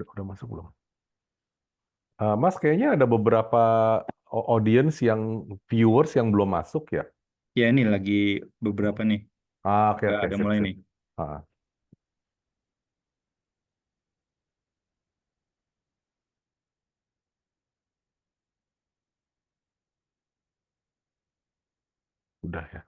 Udah masuk belum? Mas, kayaknya ada beberapa audience yang viewers yang belum masuk ya. Ya, ini lagi beberapa nih. Oke oke, Ada sip mulai sip. nih. Ah, udah ya.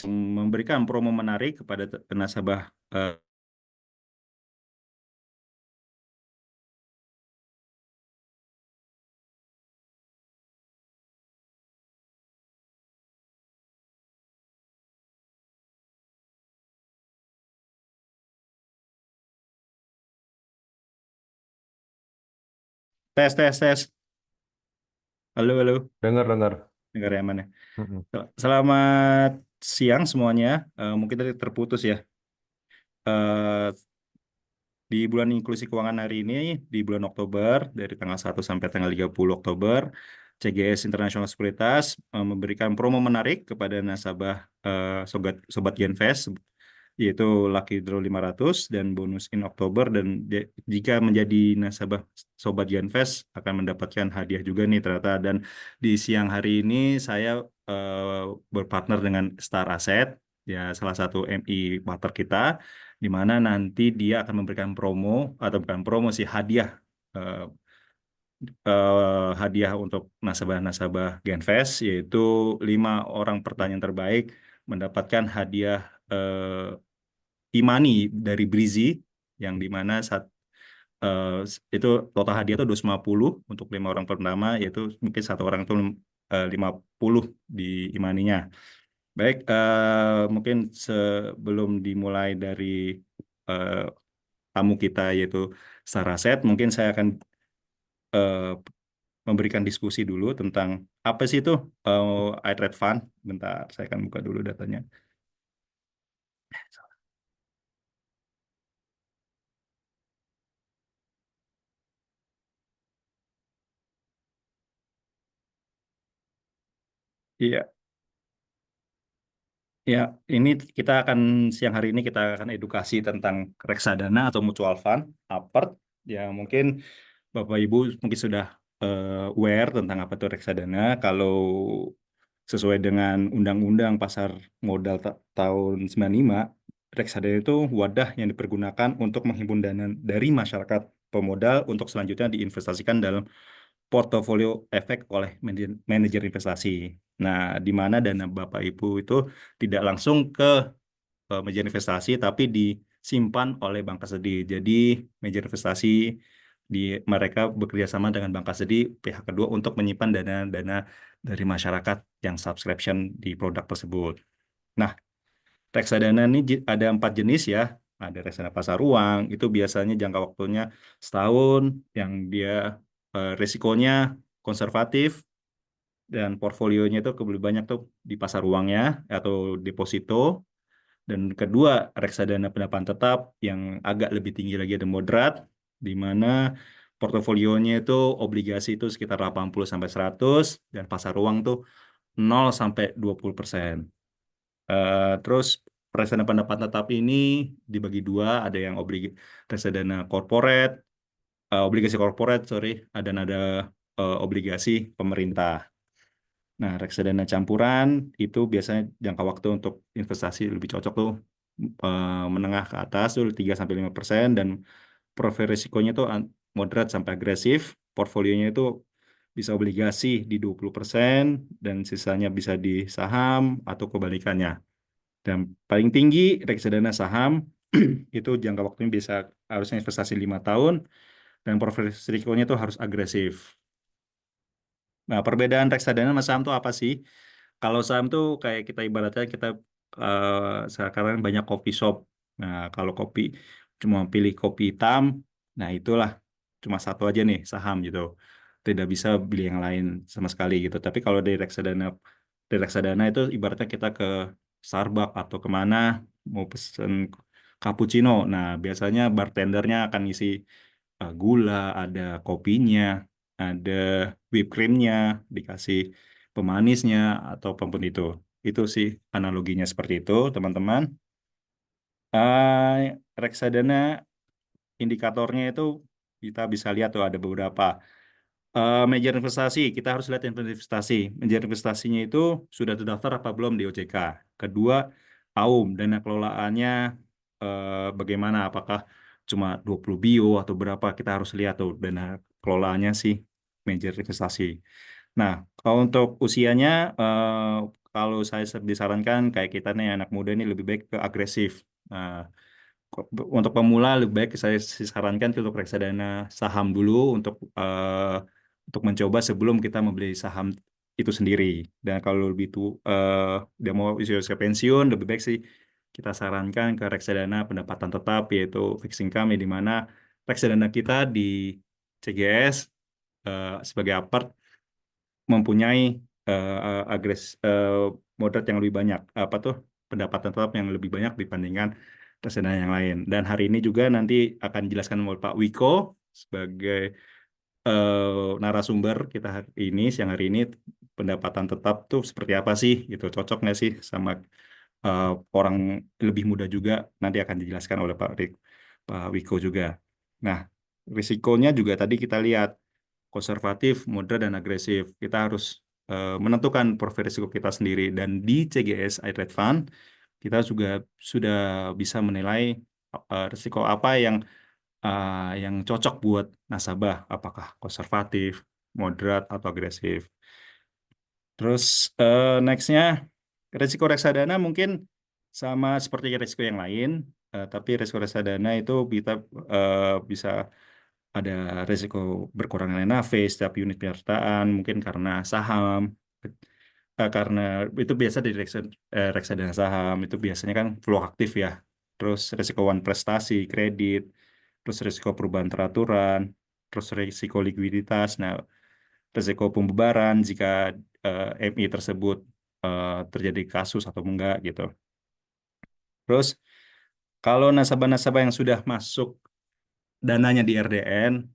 Memberikan promo menarik kepada nasabah. Tes, tes, tes. Halo, halo. Dengar dengar. Dengar ya, mana? Mm-mm. Selamat siang semuanya. Mungkin tadi terputus ya. Eh, di bulan inklusi keuangan hari ini, di bulan Oktober, dari tanggal 1 sampai tanggal 30 Oktober, CGS International Sekuritas memberikan promo menarik kepada nasabah Sobat Genvest, yaitu Lucky Draw 500 dan bonus in Oktober. Dan jika menjadi nasabah Sobat Genvest akan mendapatkan hadiah juga nih ternyata. Dan di siang hari ini saya berpartner dengan Star Asset, ya salah satu MI partner kita, di mana nanti dia akan memberikan promo, atau bukan promo sih, hadiah, eh, hadiah untuk nasabah-nasabah Genvest, yaitu 5 orang pertanyaan terbaik mendapatkan hadiah e-money dari Brizi, yang di mana eh, itu total hadiah itu 250 untuk 5 orang pertama, yaitu mungkin satu orang itu 50 di e-money-nya. Baik, mungkin sebelum dimulai dari eh, tamu kita yaitu Saraset, mungkin saya akan eh, memberikan diskusi dulu tentang apa sih itu iTrade Fund. Bentar, saya akan buka dulu datanya. Iya, ya, ini kita akan siang hari ini kita akan edukasi tentang reksadana atau mutual fund, APERT. Ya, mungkin Bapak Ibu mungkin sudah aware tentang apa itu reksadana. Kalau sesuai dengan Undang-Undang Pasar Modal tahun 95, reksadana itu wadah yang dipergunakan untuk menghimpun dana dari masyarakat pemodal untuk selanjutnya diinvestasikan dalam portofolio efek oleh manajer investasi. Nah, di mana dana Bapak Ibu itu tidak langsung ke manajer investasi, tapi disimpan oleh bank kasedi. Jadi, manajer investasi di mereka bekerja sama dengan bank kasedi pihak kedua untuk menyimpan dana-dana dari masyarakat yang subscription di produk tersebut. Nah, reksadana ini ada 4 jenis ya. Ada reksadana pasar uang, itu biasanya jangka waktunya setahun, yang dia risikonya konservatif, dan portfolionya itu lebih banyak tuh di pasar uangnya atau deposito. Dan kedua, reksadana pendapat tetap yang agak lebih tinggi lagi, ada moderat, di mana portofolionya itu obligasi itu sekitar 80 sampai 100, dan pasar uang tuh 0 sampai 20%. Terus reksadana pendapat tetap ini dibagi dua, ada yang reksadana corporate, obligasi corporate, sorry, dan ada obligasi pemerintah. Nah, reksadana campuran itu biasanya jangka waktu untuk investasi lebih cocok tuh menengah ke atas tuh 3 sampai 5%, dan profil risikonya tuh moderat sampai agresif. Portfolionya itu bisa obligasi di 20% dan sisanya bisa di saham atau kebalikannya. Dan paling tinggi reksadana saham itu jangka waktunya bisa harusnya investasi 5 tahun, dan profil risikonya itu harus agresif. Nah, perbedaan reksadana sama saham itu apa sih? Kalau saham tuh kayak kita ibaratnya kita sekarang banyak coffee shop. Nah, kalau kopi cuma pilih kopi hitam, nah itulah cuma satu aja nih saham gitu. Tidak bisa beli yang lain sama sekali gitu. Tapi kalau dari reksadana itu ibaratnya kita ke Starbucks atau kemana mau pesen cappuccino. Nah, biasanya bartendernya akan isi gula, ada kopinya, ada whipped creamnya, dikasih pemanisnya atau apapun itu. Itu sih analoginya seperti itu, teman-teman. Reksadana indikatornya itu kita bisa lihat tuh ada beberapa. Manajer investasi, kita harus lihat investasi. Manajer investasinya itu sudah terdaftar apa belum di OJK. Kedua, AUM, dana kelolaannya bagaimana, apakah cuma 20 bio atau berapa, kita harus lihat tuh dana kelolaannya sih manajer investasi. Nah, kalau untuk usianya, kalau saya disarankan kayak kita nih anak muda ini lebih baik ke agresif. Nah, untuk pemula lebih baik saya sarankan untuk reksadana saham dulu untuk mencoba sebelum kita membeli saham itu sendiri. Dan kalau lebih itu dia mau usia pensiun lebih baik sih kita sarankan ke reksadana pendapatan tetap yaitu fixed income di mana reksadana kita di CGS sebagai apart mempunyai moderat yang lebih banyak apa tuh pendapatan tetap yang lebih banyak dibandingkan reksadana yang lain. Dan hari ini juga nanti akan dijelaskan oleh Pak Wiko sebagai narasumber kita hari ini siang hari ini pendapatan tetap tuh seperti apa sih gitu, cocok nggak sih sama eh, orang lebih muda juga, nanti akan dijelaskan oleh Pak Wiko juga. Nah, risikonya juga tadi kita lihat konservatif, moderat, dan agresif. Kita harus menentukan profil risiko kita sendiri. Dan di CGS iTrade Fund, kita juga sudah bisa menilai risiko apa yang cocok buat nasabah, apakah konservatif, moderat, atau agresif. Terus nextnya, risiko reksadana mungkin sama seperti risiko yang lain, tapi risiko reksadana itu kita bisa ada risiko berkurangnya NAV setiap unit penyertaan, mungkin karena saham, karena itu biasa di reksadana saham, itu biasanya kan flow aktif ya. Terus risiko one prestasi, kredit, terus risiko perubahan peraturan, terus risiko likuiditas, nah risiko pembubaran jika MI tersebut terjadi kasus atau enggak gitu. Terus kalau nasabah-nasabah yang sudah masuk dananya di RDN,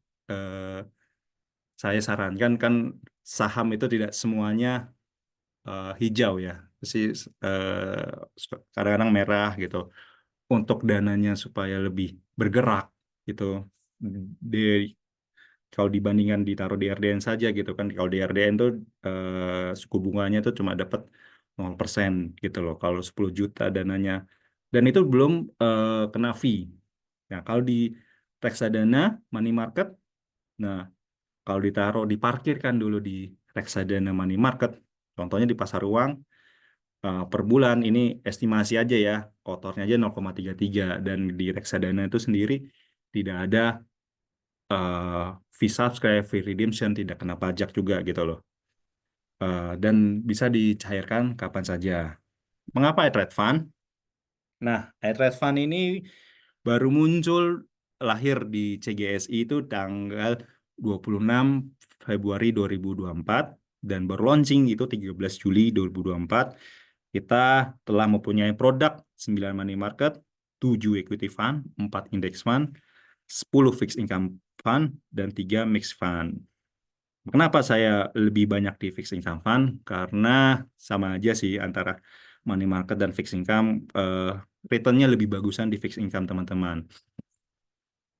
saya sarankan kan saham itu tidak semuanya hijau ya, sih kadang-kadang merah gitu. Untuk dananya supaya lebih bergerak gitu, di kalau dibandingkan ditaruh di RDN saja gitu kan, kalau di RDN tuh suku bunganya tuh cuma dapat 0% gitu loh kalau 10 juta dananya, dan itu belum kena fee. Nah, kalau di reksadana money market, nah kalau ditaruh diparkirkan dulu di reksadana money market, contohnya di pasar uang, per bulan ini estimasi aja ya, kotornya aja 0,33, dan di reksadana itu sendiri tidak ada fee subscribe, fee redemption, tidak kena pajak juga gitu loh. Dan bisa dicairkan kapan saja. Mengapa iTrade Fund? Nah, iTrade Fund ini baru muncul, lahir di CGSI itu tanggal 26 Februari 2024 dan baru launching itu 13 Juli 2024. Kita telah mempunyai produk 9 money market, 7 equity fund, 4 index fund, 10 fixed income fund, dan 3 mixed fund. Kenapa saya lebih banyak di fixed income fund? Karena sama aja sih antara money market dan fixed income, returnnya lebih bagusan di fixed income teman-teman.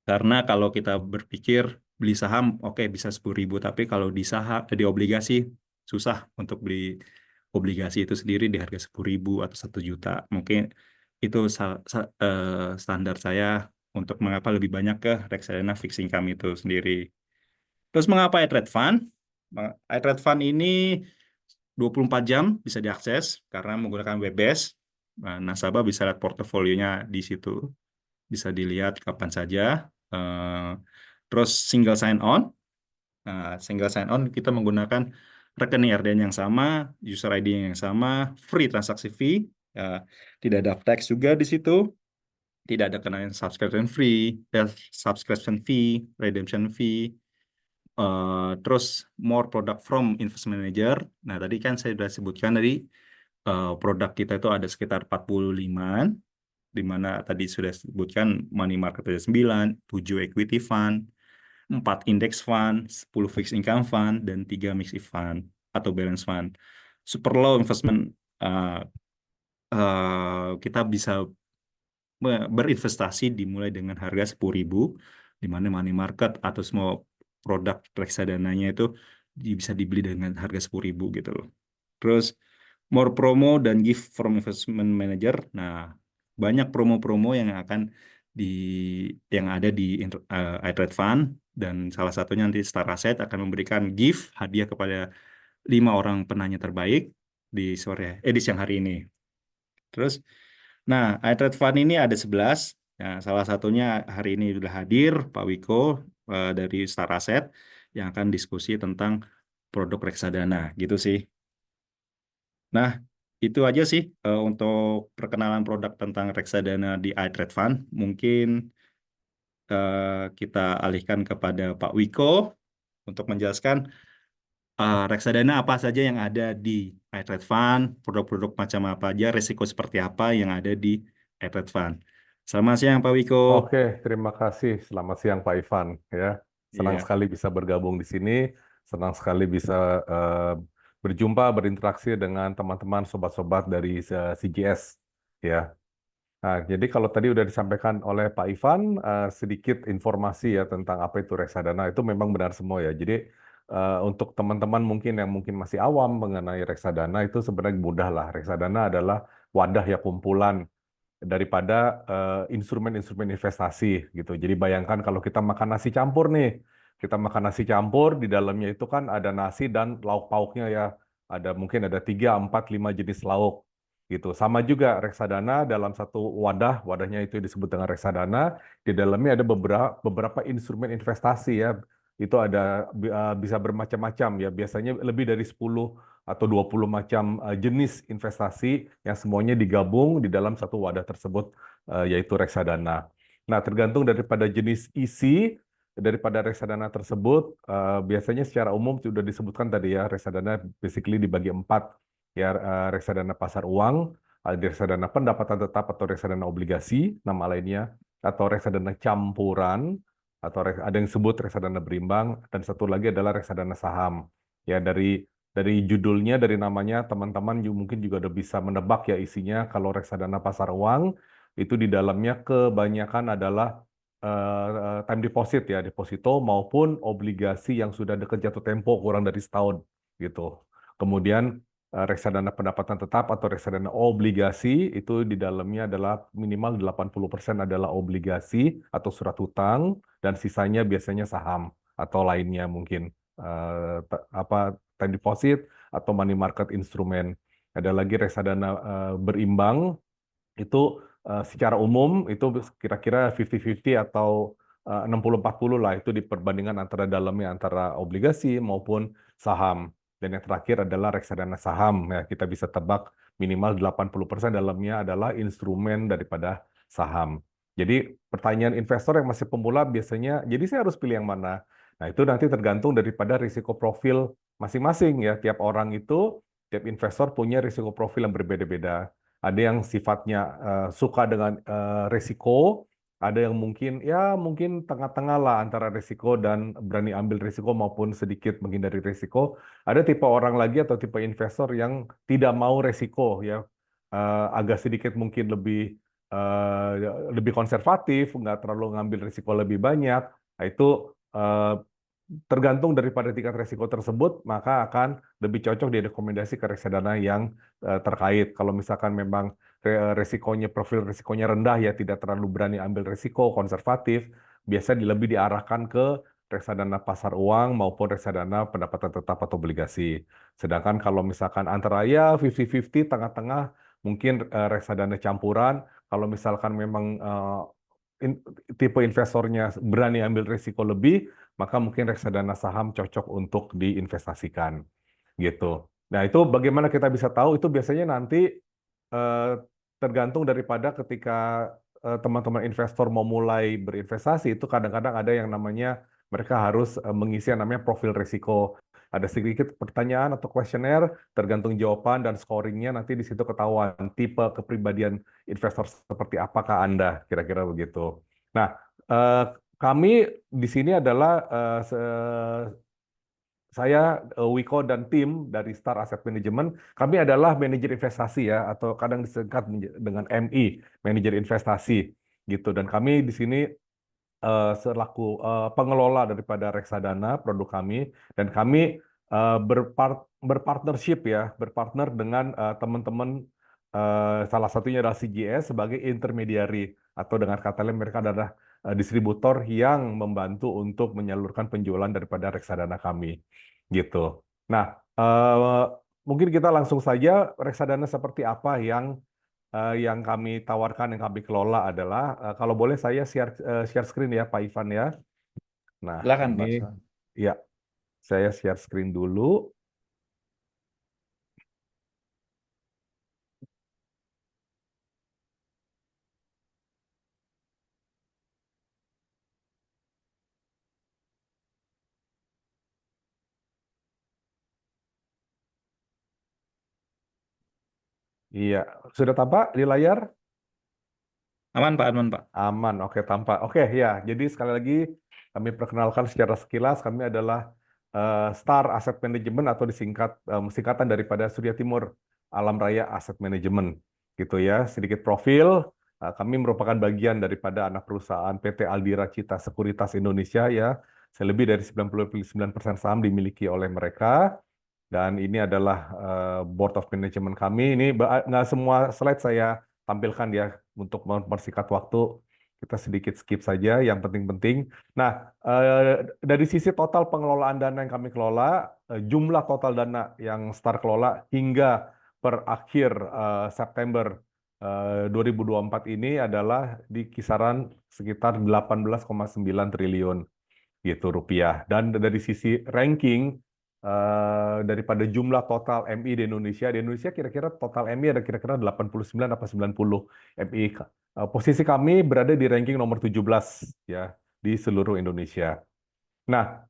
Karena kalau kita berpikir beli saham, oke bisa 10.000, tapi kalau di saham, di obligasi susah untuk beli obligasi itu sendiri di harga 10.000 atau 1 juta. Mungkin itu standar saya untuk mengapa lebih banyak ke reksadana fixed income itu sendiri. Terus mengapa iTrade Fund? iTrade Fund ini 24 jam bisa diakses karena menggunakan web based. Nah, nasabah bisa lihat portofolionya di situ, bisa dilihat kapan saja. Eh, Terus single sign on. Nah, single sign on kita menggunakan rekening RDN yang sama, user ID yang sama, free transaksi fee, ya, tidak ada tax juga di situ, tidak ada kenaikan subscription fee, redemption fee, terus more product from investment manager. Nah, tadi kan saya sudah sebutkan tadi produk kita itu ada sekitar 45, di mana tadi sudah sebutkan money market ada 9, 7 equity fund, 4 index fund, 10 fixed income fund, dan 3 mixed fund atau balance fund. Super low investment, uh, kita bisa berinvestasi dimulai dengan harga 10.000, di mana money market atau semua produk reksadananya itu bisa dibeli dengan harga 10.000 gitu loh. Terus more promo dan gift from investment manager. Nah, banyak promo-promo yang akan di yang ada di iTrade Fund, dan salah satunya nanti Star Asset akan memberikan gift hadiah kepada 5 orang penanya terbaik di siang hari ini. Terus, nah, iTrade Fund ini ada 11. Nah, salah satunya hari ini sudah hadir Pak Wiko dari Star Asset yang akan diskusi tentang produk reksadana gitu sih. Nah, itu aja sih untuk perkenalan produk tentang reksadana di iTrade Fund. Mungkin kita alihkan kepada Pak Wiko untuk menjelaskan reksadana apa saja yang ada di iTrade Fund, produk-produk macam apa aja, risiko seperti apa yang ada di iTrade Fund. Selamat siang Pak Wiko. Oke, terima kasih. Selamat siang Pak Ivan. Ya, senang Iya, sekali bisa bergabung di sini. Senang sekali bisa eh, berjumpa, berinteraksi dengan teman-teman, sobat-sobat dari CGS. Ya, nah, jadi kalau tadi udah disampaikan oleh Pak Ivan, sedikit informasi ya tentang apa itu reksadana itu memang benar semua ya. Jadi untuk teman-teman mungkin yang mungkin masih awam mengenai reksadana itu sebenarnya mudah lah. Reksadana adalah wadah ya kumpulan daripada instrumen-instrumen investasi gitu. Jadi bayangkan kalau kita makan nasi campur nih, kita makan nasi campur di dalamnya itu kan ada nasi dan lauk pauknya ya. Ada mungkin ada 3, 4, 5 jenis lauk gitu. Sama juga reksadana dalam satu wadah, wadahnya itu disebut dengan reksadana. Di dalamnya ada beberapa instrumen investasi ya. Itu ada bisa bermacam-macam ya. Biasanya lebih dari 10 atau 20 macam jenis investasi yang semuanya digabung di dalam satu wadah tersebut yaitu reksadana. Nah, tergantung daripada jenis isi daripada reksadana tersebut, biasanya secara umum sudah disebutkan tadi ya, reksadana basically dibagi 4 ya, reksadana pasar uang, ada reksadana pendapatan tetap atau reksadana obligasi, nama lainnya, atau reksadana campuran, atau ada yang disebut reksadana berimbang, dan satu lagi adalah reksadana saham. Ya, dari judulnya, dari namanya, teman-teman mungkin juga udah bisa menebak ya isinya. Kalau reksadana pasar uang, itu di dalamnya kebanyakan adalah time deposit ya, deposito maupun obligasi yang sudah dekat jatuh tempo kurang dari setahun gitu. Kemudian reksadana pendapatan tetap atau reksadana obligasi itu di dalamnya adalah minimal 80% adalah obligasi atau surat hutang dan sisanya biasanya saham atau lainnya mungkin apa time deposit atau money market instrumen. Ada lagi reksadana berimbang itu secara umum itu kira-kira 50-50 atau 60-40 lah itu di perbandingan antara dalamnya antara obligasi maupun saham. Dan yang terakhir adalah reksadana saham. Ya, kita bisa tebak minimal 80% dalamnya adalah instrumen daripada saham. Jadi pertanyaan investor yang masih pemula biasanya, jadi saya harus pilih yang mana? Nah, itu nanti tergantung daripada risiko profil masing-masing ya. Tiap orang itu, tiap investor punya risiko profil yang berbeda-beda. Ada yang sifatnya suka dengan risiko, ada yang mungkin ya mungkin tengah-tengah lah antara risiko dan berani ambil risiko maupun sedikit menghindari risiko. Ada tipe orang lagi atau tipe investor yang tidak mau risiko ya. Agak sedikit mungkin lebih konservatif, nggak terlalu ngambil risiko lebih banyak. Nah, itu eh, tergantung daripada tingkat risiko tersebut, maka akan lebih cocok direkomendasi ke reksadana yang terkait. Kalau misalkan memang resikonya, profil risikonya rendah ya, tidak terlalu berani ambil risiko, konservatif, biasa lebih diarahkan ke reksadana pasar uang maupun reksadana pendapatan tetap atau obligasi. Sedangkan kalau misalkan antara ya 50-50, tengah-tengah, mungkin reksadana campuran, kalau misalkan memang in- tipe investornya berani ambil risiko lebih, maka mungkin reksadana saham cocok untuk diinvestasikan gitu. Nah, itu bagaimana kita bisa tahu? Itu biasanya nanti eh, tergantung daripada ketika teman-teman investor mau mulai berinvestasi itu kadang-kadang ada yang namanya mereka harus mengisi yang namanya profil risiko. Ada sedikit pertanyaan atau kuesioner, tergantung jawaban dan scoringnya nanti di situ ketahuan tipe kepribadian investor seperti apakah Anda, kira-kira begitu. Nah, kami di sini adalah saya, Wiko dan tim dari Star Asset Management, kami adalah manajer investasi ya, atau kadang disingkat dengan MI, manajer investasi gitu. Dan kami di sini selaku pengelola daripada reksadana produk kami, dan kami berpartnership ya, berpartner dengan teman-teman, salah satunya adalah CGS sebagai intermediary, atau dengan kata lain mereka adalah distributor yang membantu untuk menyalurkan penjualan daripada reksadana kami gitu. Nah, mungkin kita langsung saja, reksadana seperti apa yang kami tawarkan, yang kami kelola adalah, kalau boleh saya share screen ya, Pak Ivan ya. Nah, Silakan ini Pak. ya, saya share screen dulu. Iya, sudah tampak di layar? Aman Pak, aman Pak. Aman, oke tampak. Oke ya, jadi sekali lagi kami perkenalkan secara sekilas, kami adalah Star Asset Management atau singkatan daripada Surya Timur Alam Raya Asset Management, gitu ya. Sedikit profil, kami merupakan bagian daripada anak perusahaan PT Aldira Cita Sekuritas Indonesia ya. Selebih dari 99% saham dimiliki oleh mereka. Dan ini adalah board of management kami. Ini nggak semua slide saya tampilkan ya untuk mempersingkat waktu. Kita sedikit skip saja yang penting-penting. Nah, dari sisi total pengelolaan dana yang kami kelola, jumlah total dana yang Star kelola hingga per akhir September 2024 ini adalah di kisaran sekitar 18,9 triliun gitu rupiah. Dan dari sisi ranking daripada jumlah total MI di Indonesia kira-kira total MI ada kira-kira 89 apa 90 MI. Posisi kami berada di ranking nomor 17 ya di seluruh Indonesia. Nah,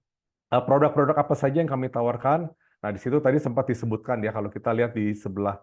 produk-produk apa saja yang kami tawarkan? Nah, di situ tadi sempat disebutkan ya, kalau kita lihat di sebelah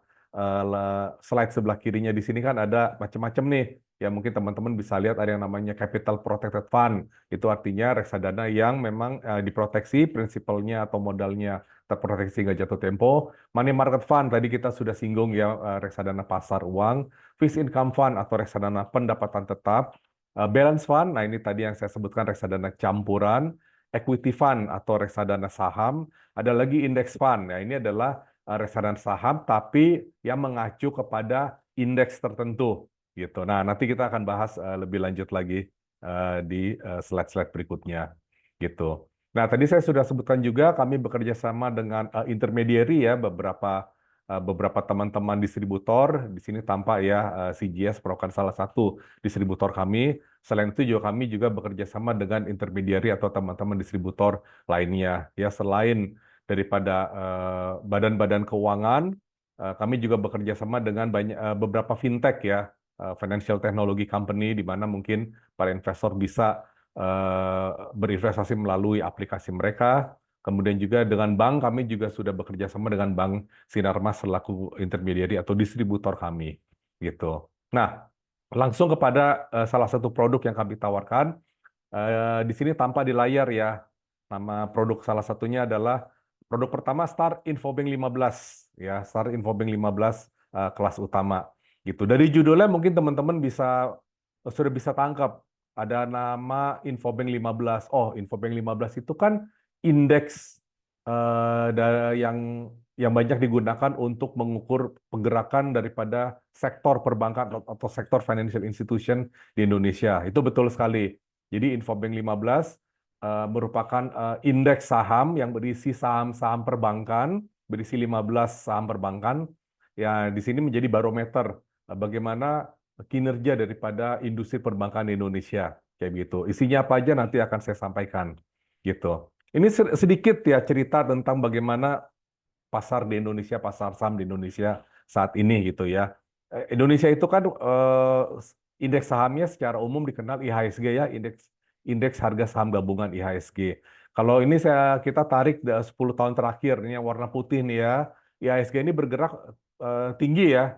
slide sebelah kirinya di sini kan ada macam-macam nih. Ya mungkin teman-teman bisa lihat ada yang namanya Capital Protected Fund. Itu artinya reksadana yang memang diproteksi prinsipalnya atau modalnya terproteksi nggak jatuh tempo. Money Market Fund tadi kita sudah singgung ya, reksadana pasar uang. Fixed Income Fund atau reksadana pendapatan tetap. Balance Fund, nah ini tadi yang saya sebutkan reksadana campuran. Equity fund atau reksadana saham, ada lagi index fund. Ya, ini adalah reksadana saham tapi yang mengacu kepada indeks tertentu gitu. Nah, nanti kita akan bahas lebih lanjut lagi di slide-slide berikutnya gitu. Nah, tadi saya sudah sebutkan juga kami bekerja sama dengan intermediary ya, beberapa teman-teman distributor. Di sini tampak ya, CGS merupakan salah satu distributor kami. Selain itu juga kami juga bekerja sama dengan intermediary atau teman-teman distributor lainnya. Ya, selain daripada badan-badan keuangan, kami juga bekerja sama dengan beberapa fintech ya, financial technology company, di mana mungkin para investor bisa berinvestasi melalui aplikasi mereka. Kemudian juga dengan bank, kami juga sudah bekerja sama dengan Bank Sinarmas selaku intermediary atau distributor kami, gitu. Nah, langsung kepada salah satu produk yang kami tawarkan. Di sini tampak di layar ya. Nama produk salah satunya adalah produk pertama Star Infobank 15 ya, Star Infobank 15 kelas utama gitu. Dari judulnya mungkin teman-teman sudah bisa tangkap ada nama Infobank 15. Oh, Infobank 15 itu kan indeks yang banyak digunakan untuk mengukur pergerakan daripada sektor perbankan atau sektor financial institution di Indonesia. Itu betul sekali. Jadi Infobank 15 merupakan indeks saham yang berisi saham-saham perbankan, berisi 15 saham perbankan. Ya, di sini menjadi barometer bagaimana kinerja daripada industri perbankan di Indonesia. Kayak gitu. Isinya apa aja nanti akan saya sampaikan. Gitu. Ini sedikit ya cerita tentang bagaimana pasar di Indonesia, pasar saham di Indonesia saat ini gitu ya. Indonesia itu kan indeks sahamnya secara umum dikenal IHSG ya, indeks indeks harga saham gabungan IHSG. Kalau ini kita tarik 10 tahun terakhir, ini yang warna putih nih ya. IHSG ini bergerak tinggi ya.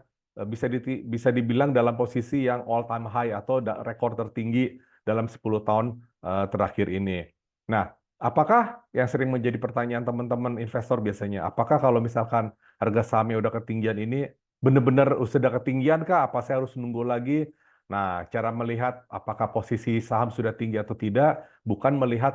Bisa dibilang dalam posisi yang all time high atau rekor tertinggi dalam 10 tahun terakhir ini. Nah, apakah yang sering menjadi pertanyaan teman-teman investor biasanya, apakah kalau misalkan harga sahamnya udah ketinggian ini, benar-benar sudah ketinggian kah? Apa saya harus nunggu lagi? Nah, cara melihat apakah posisi saham sudah tinggi atau tidak, bukan melihat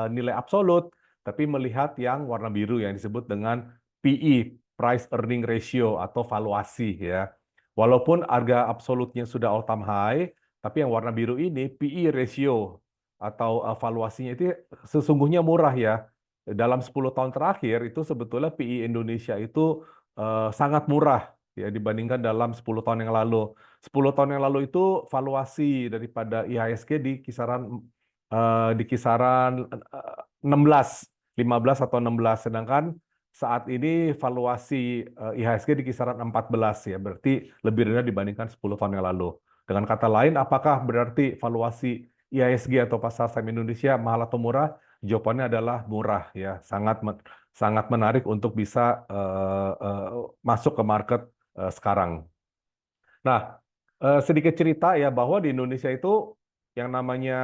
nilai absolut, tapi melihat yang warna biru yang disebut dengan PE, Price Earning Ratio atau valuasi ya. Walaupun harga absolutnya sudah all time high, tapi yang warna biru ini PE ratio atau valuasinya itu sesungguhnya murah ya. Dalam 10 tahun terakhir itu sebetulnya PE Indonesia itu sangat murah ya dibandingkan dalam 10 tahun yang lalu. 10 tahun yang lalu itu valuasi daripada IHSG di kisaran 16, 15 atau 16, sedangkan saat ini valuasi IHSG di kisaran 14 ya, berarti lebih rendah dibandingkan 10 tahun yang lalu. Dengan kata lain, apakah berarti valuasi IHSG atau pasar saham Indonesia mahal atau murah? Jawabannya adalah murah ya, sangat menarik untuk bisa masuk ke market sekarang. Nah, sedikit cerita ya bahwa di Indonesia itu yang namanya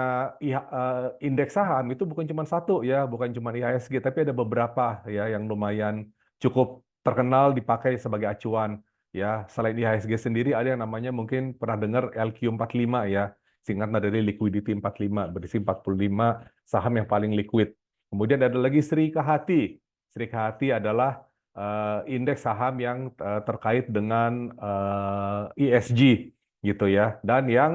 indeks saham itu bukan cuma satu ya, bukan cuma IHSG, tapi ada beberapa ya yang lumayan cukup terkenal dipakai sebagai acuan ya. Selain IHSG sendiri ada yang namanya mungkin pernah dengar LQ45 ya, singkatnya dari Liquidity 45, berisi 45 saham yang paling liquid. Kemudian ada lagi Sri Kahati. Sri Kahati adalah indeks saham yang terkait dengan ESG gitu ya. Dan yang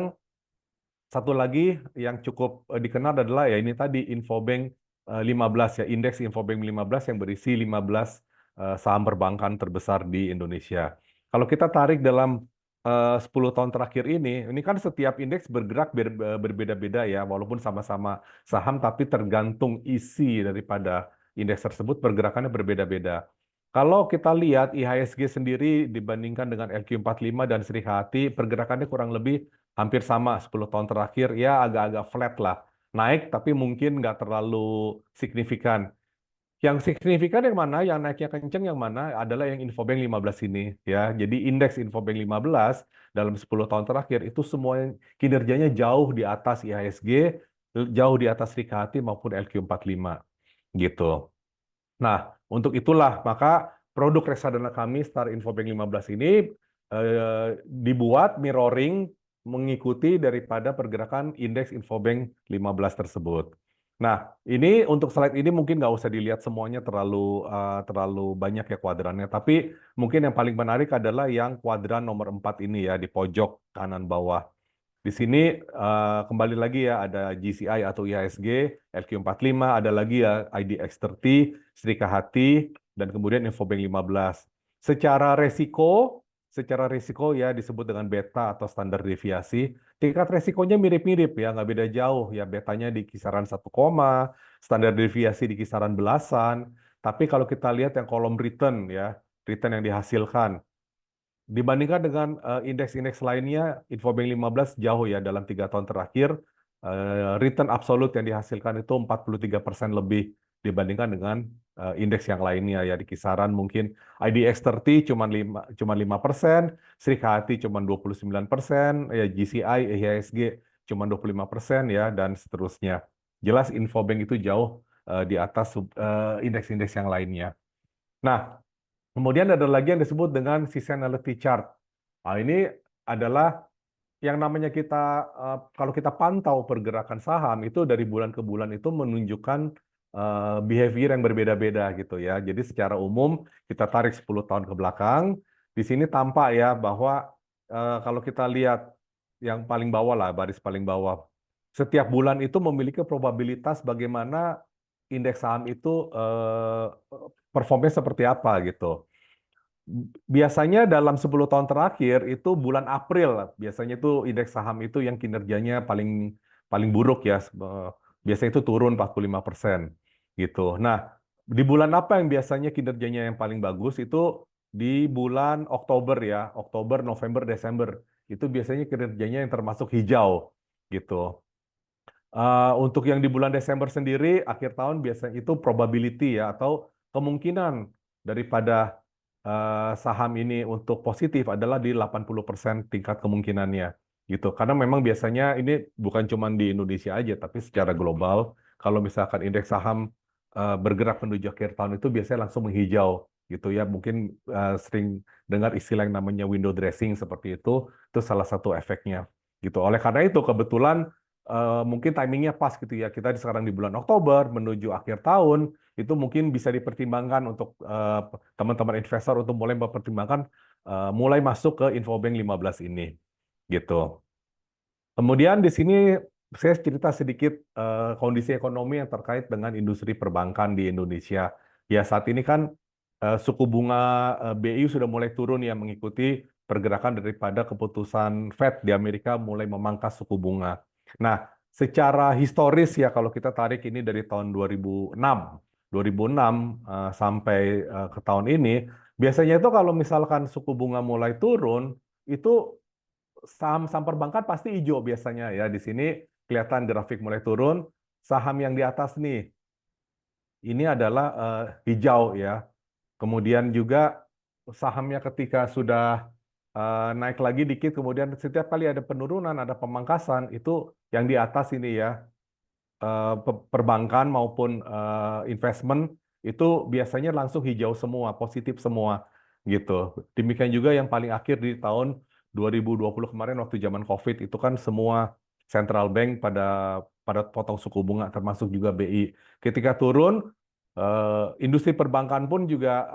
satu lagi yang cukup dikenal adalah ya ini tadi Infobank 15 ya, indeks Infobank 15 yang berisi 15 saham perbankan terbesar di Indonesia. Kalau kita tarik dalam 10 tahun terakhir ini kan setiap indeks bergerak berbeda-beda ya, walaupun sama-sama saham tapi tergantung isi daripada indeks tersebut pergerakannya berbeda-beda. Kalau kita lihat IHSG sendiri dibandingkan dengan LQ45 dan Sri Hati, pergerakannya kurang lebih hampir sama 10 tahun terakhir, ya agak-agak flat lah. Naik tapi mungkin nggak terlalu signifikan. Yang signifikan yang mana, yang naiknya kenceng yang mana adalah yang Infobank 15 ini. Ya. Jadi indeks Infobank 15 dalam 10 tahun terakhir itu semua kinerjanya jauh di atas IHSG, jauh di atas Sri Hati maupun LQ45. Gitu. Nah, untuk itulah maka produk reksadana kami Star Infobank 15 ini dibuat mirroring mengikuti daripada pergerakan indeks Infobank 15 tersebut. Nah, ini untuk slide ini mungkin nggak usah dilihat semuanya terlalu banyak ya kuadrannya, tapi mungkin yang paling menarik adalah yang kuadran nomor 4 ini ya di pojok kanan bawah. Di sini kembali lagi ya ada GCI atau IHSG, LQ45, ada lagi ya IDX30, Sri Kahati, dan kemudian Infobank 15. Secara resiko ya disebut dengan beta atau standar deviasi. Tingkat resikonya mirip-mirip ya, nggak beda jauh ya. Betanya di kisaran 1, standar deviasi di kisaran belasan. Tapi kalau kita lihat yang kolom return ya, return yang dihasilkan, dibandingkan dengan indeks-indeks lainnya, Infobank 15 jauh ya dalam 3 tahun terakhir. Return absolut yang dihasilkan itu 43% lebih dibandingkan dengan indeks yang lainnya ya di kisaran mungkin IDX30 cuma 5%, Sri Hati cuma 29%, ya GCI, IHSG cuma 25% ya dan seterusnya. Jelas Infobank itu jauh di atas indeks-indeks yang lainnya. Nah, kemudian ada lagi yang disebut dengan seasonality chart. Nah, ini adalah yang namanya kalau kita pantau pergerakan saham itu dari bulan ke bulan itu menunjukkan behavior yang berbeda-beda gitu ya. Jadi secara umum kita tarik 10 tahun ke belakang, di sini tampak ya bahwa kalau kita lihat yang paling bawah lah, baris paling bawah, setiap bulan itu memiliki probabilitas bagaimana indeks saham itu performnya seperti apa gitu. Biasanya dalam 10 tahun terakhir itu bulan April, biasanya itu indeks saham itu yang kinerjanya paling paling buruk ya. Biasanya itu turun 45% gitu. Nah, di bulan apa yang biasanya kinerjanya yang paling bagus itu di bulan Oktober ya, Oktober, November, Desember. Itu biasanya kinerjanya yang termasuk hijau gitu. Untuk yang di bulan Desember sendiri, akhir tahun biasanya itu probability ya, atau kemungkinan daripada saham ini untuk positif adalah di 80% tingkat kemungkinannya. Gitu. Karena memang biasanya ini bukan cuma di Indonesia aja, tapi secara global, kalau misalkan indeks saham bergerak menuju akhir tahun itu biasanya langsung menghijau. Gitu ya, mungkin sering dengar istilah yang namanya window dressing seperti itu salah satu efeknya. Gitu. Oleh karena itu, kebetulan mungkin timingnya pas gitu ya. Kita sekarang di bulan Oktober menuju akhir tahun, itu mungkin bisa dipertimbangkan untuk teman-teman investor untuk mulai mempertimbangkan mulai masuk ke Infobank 15 ini. Gitu. Kemudian di sini saya cerita sedikit kondisi ekonomi yang terkait dengan industri perbankan di Indonesia. Ya saat ini kan suku bunga BI sudah mulai turun ya mengikuti pergerakan daripada keputusan Fed di Amerika mulai memangkas suku bunga. Nah, secara historis ya kalau kita tarik ini dari tahun 2006 sampai ke tahun ini, biasanya itu kalau misalkan suku bunga mulai turun, itu saham-saham perbankan pasti hijau biasanya ya. Di sini kelihatan grafik mulai turun. Saham yang di atas nih, ini adalah hijau ya. Kemudian juga sahamnya ketika sudah naik lagi dikit, kemudian setiap kali ada penurunan, ada pemangkasan, itu yang di atas ini ya, perbankan maupun investment itu biasanya langsung hijau semua, positif semua gitu. Demikian juga yang paling akhir di tahun 2020 kemarin waktu zaman COVID itu kan semua central bank pada potong suku bunga termasuk juga BI. Ketika turun industri perbankan pun juga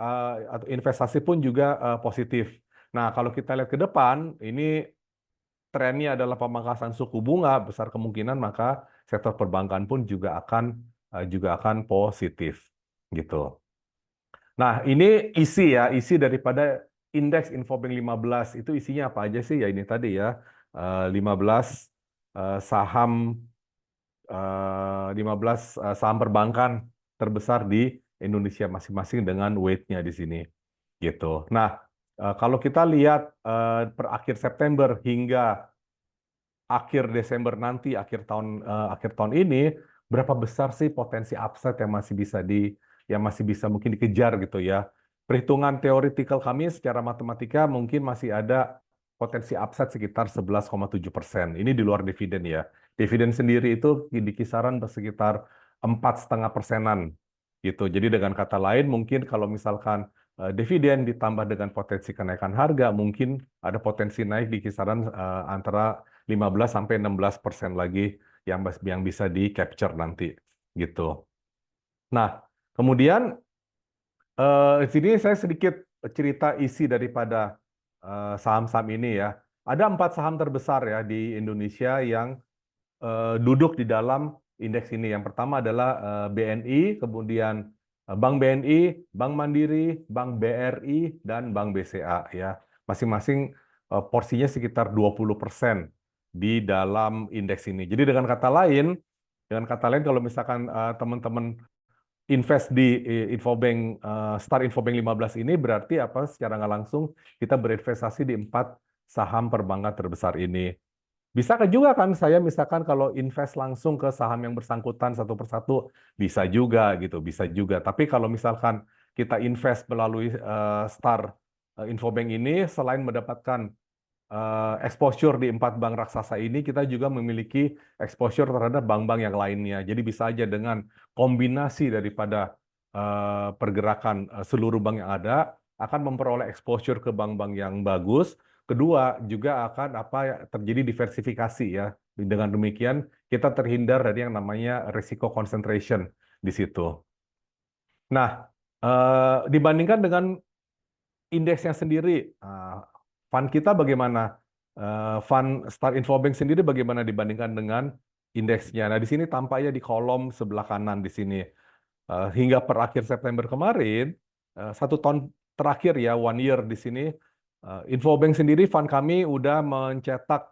atau investasi pun juga positif. Nah, kalau kita lihat ke depan ini trennya adalah pemangkasan suku bunga, besar kemungkinan maka sektor perbankan pun juga akan positif gitu. Nah, ini isi ya, isi daripada indeks Infobank 15 itu isinya apa aja sih? Ya ini tadi ya, 15 saham 15 saham perbankan terbesar di Indonesia masing-masing dengan weight-nya di sini gitu. Nah, kalau kita lihat per akhir September hingga akhir Desember nanti, akhir tahun ini, berapa besar sih potensi upside yang masih bisa mungkin dikejar gitu ya. Perhitungan teoretikal kami secara matematika mungkin masih ada potensi upside sekitar 11,7%. Ini di luar dividen ya. Dividen sendiri itu di kisaran sekitar 4,5%-an gitu. Jadi dengan kata lain mungkin kalau misalkan dividen ditambah dengan potensi kenaikan harga, mungkin ada potensi naik di kisaran antara 15-16% lagi yang bisa di capture nanti gitu. Nah, kemudian di sini saya sedikit cerita isi daripada saham-saham ini ya. Ada 4 saham terbesar ya di Indonesia yang duduk di dalam indeks ini. Yang pertama adalah BNI, kemudian Bank BNI, Bank Mandiri, Bank BRI, dan Bank BCA ya. Masing-masing porsinya sekitar 20% di dalam indeks ini. Jadi dengan kata lain kalau misalkan teman-teman invest di Start Infobank 15 ini berarti apa secara nggak langsung kita berinvestasi di 4 saham perbankan terbesar ini. Bisa juga kan saya misalkan kalau invest langsung ke saham yang bersangkutan satu persatu bisa juga gitu, bisa juga. Tapi kalau misalkan kita invest melalui Star Infobank ini selain mendapatkan exposure di 4 bank raksasa ini, kita juga memiliki exposure terhadap bank-bank yang lainnya. Jadi bisa aja dengan kombinasi daripada pergerakan seluruh bank yang ada akan memperoleh exposure ke bank-bank yang bagus. Kedua, juga akan terjadi diversifikasi ya. Dengan demikian kita terhindar dari yang namanya risiko concentration di situ. Nah, dibandingkan dengan indeksnya sendiri, fund kita bagaimana? Fund Start Infobank sendiri bagaimana dibandingkan dengan indeksnya? Nah, di sini tampaknya di kolom sebelah kanan di sini. Hingga per akhir September kemarin, 1 tahun terakhir ya, 1 year di sini, Infobank sendiri fund kami udah mencetak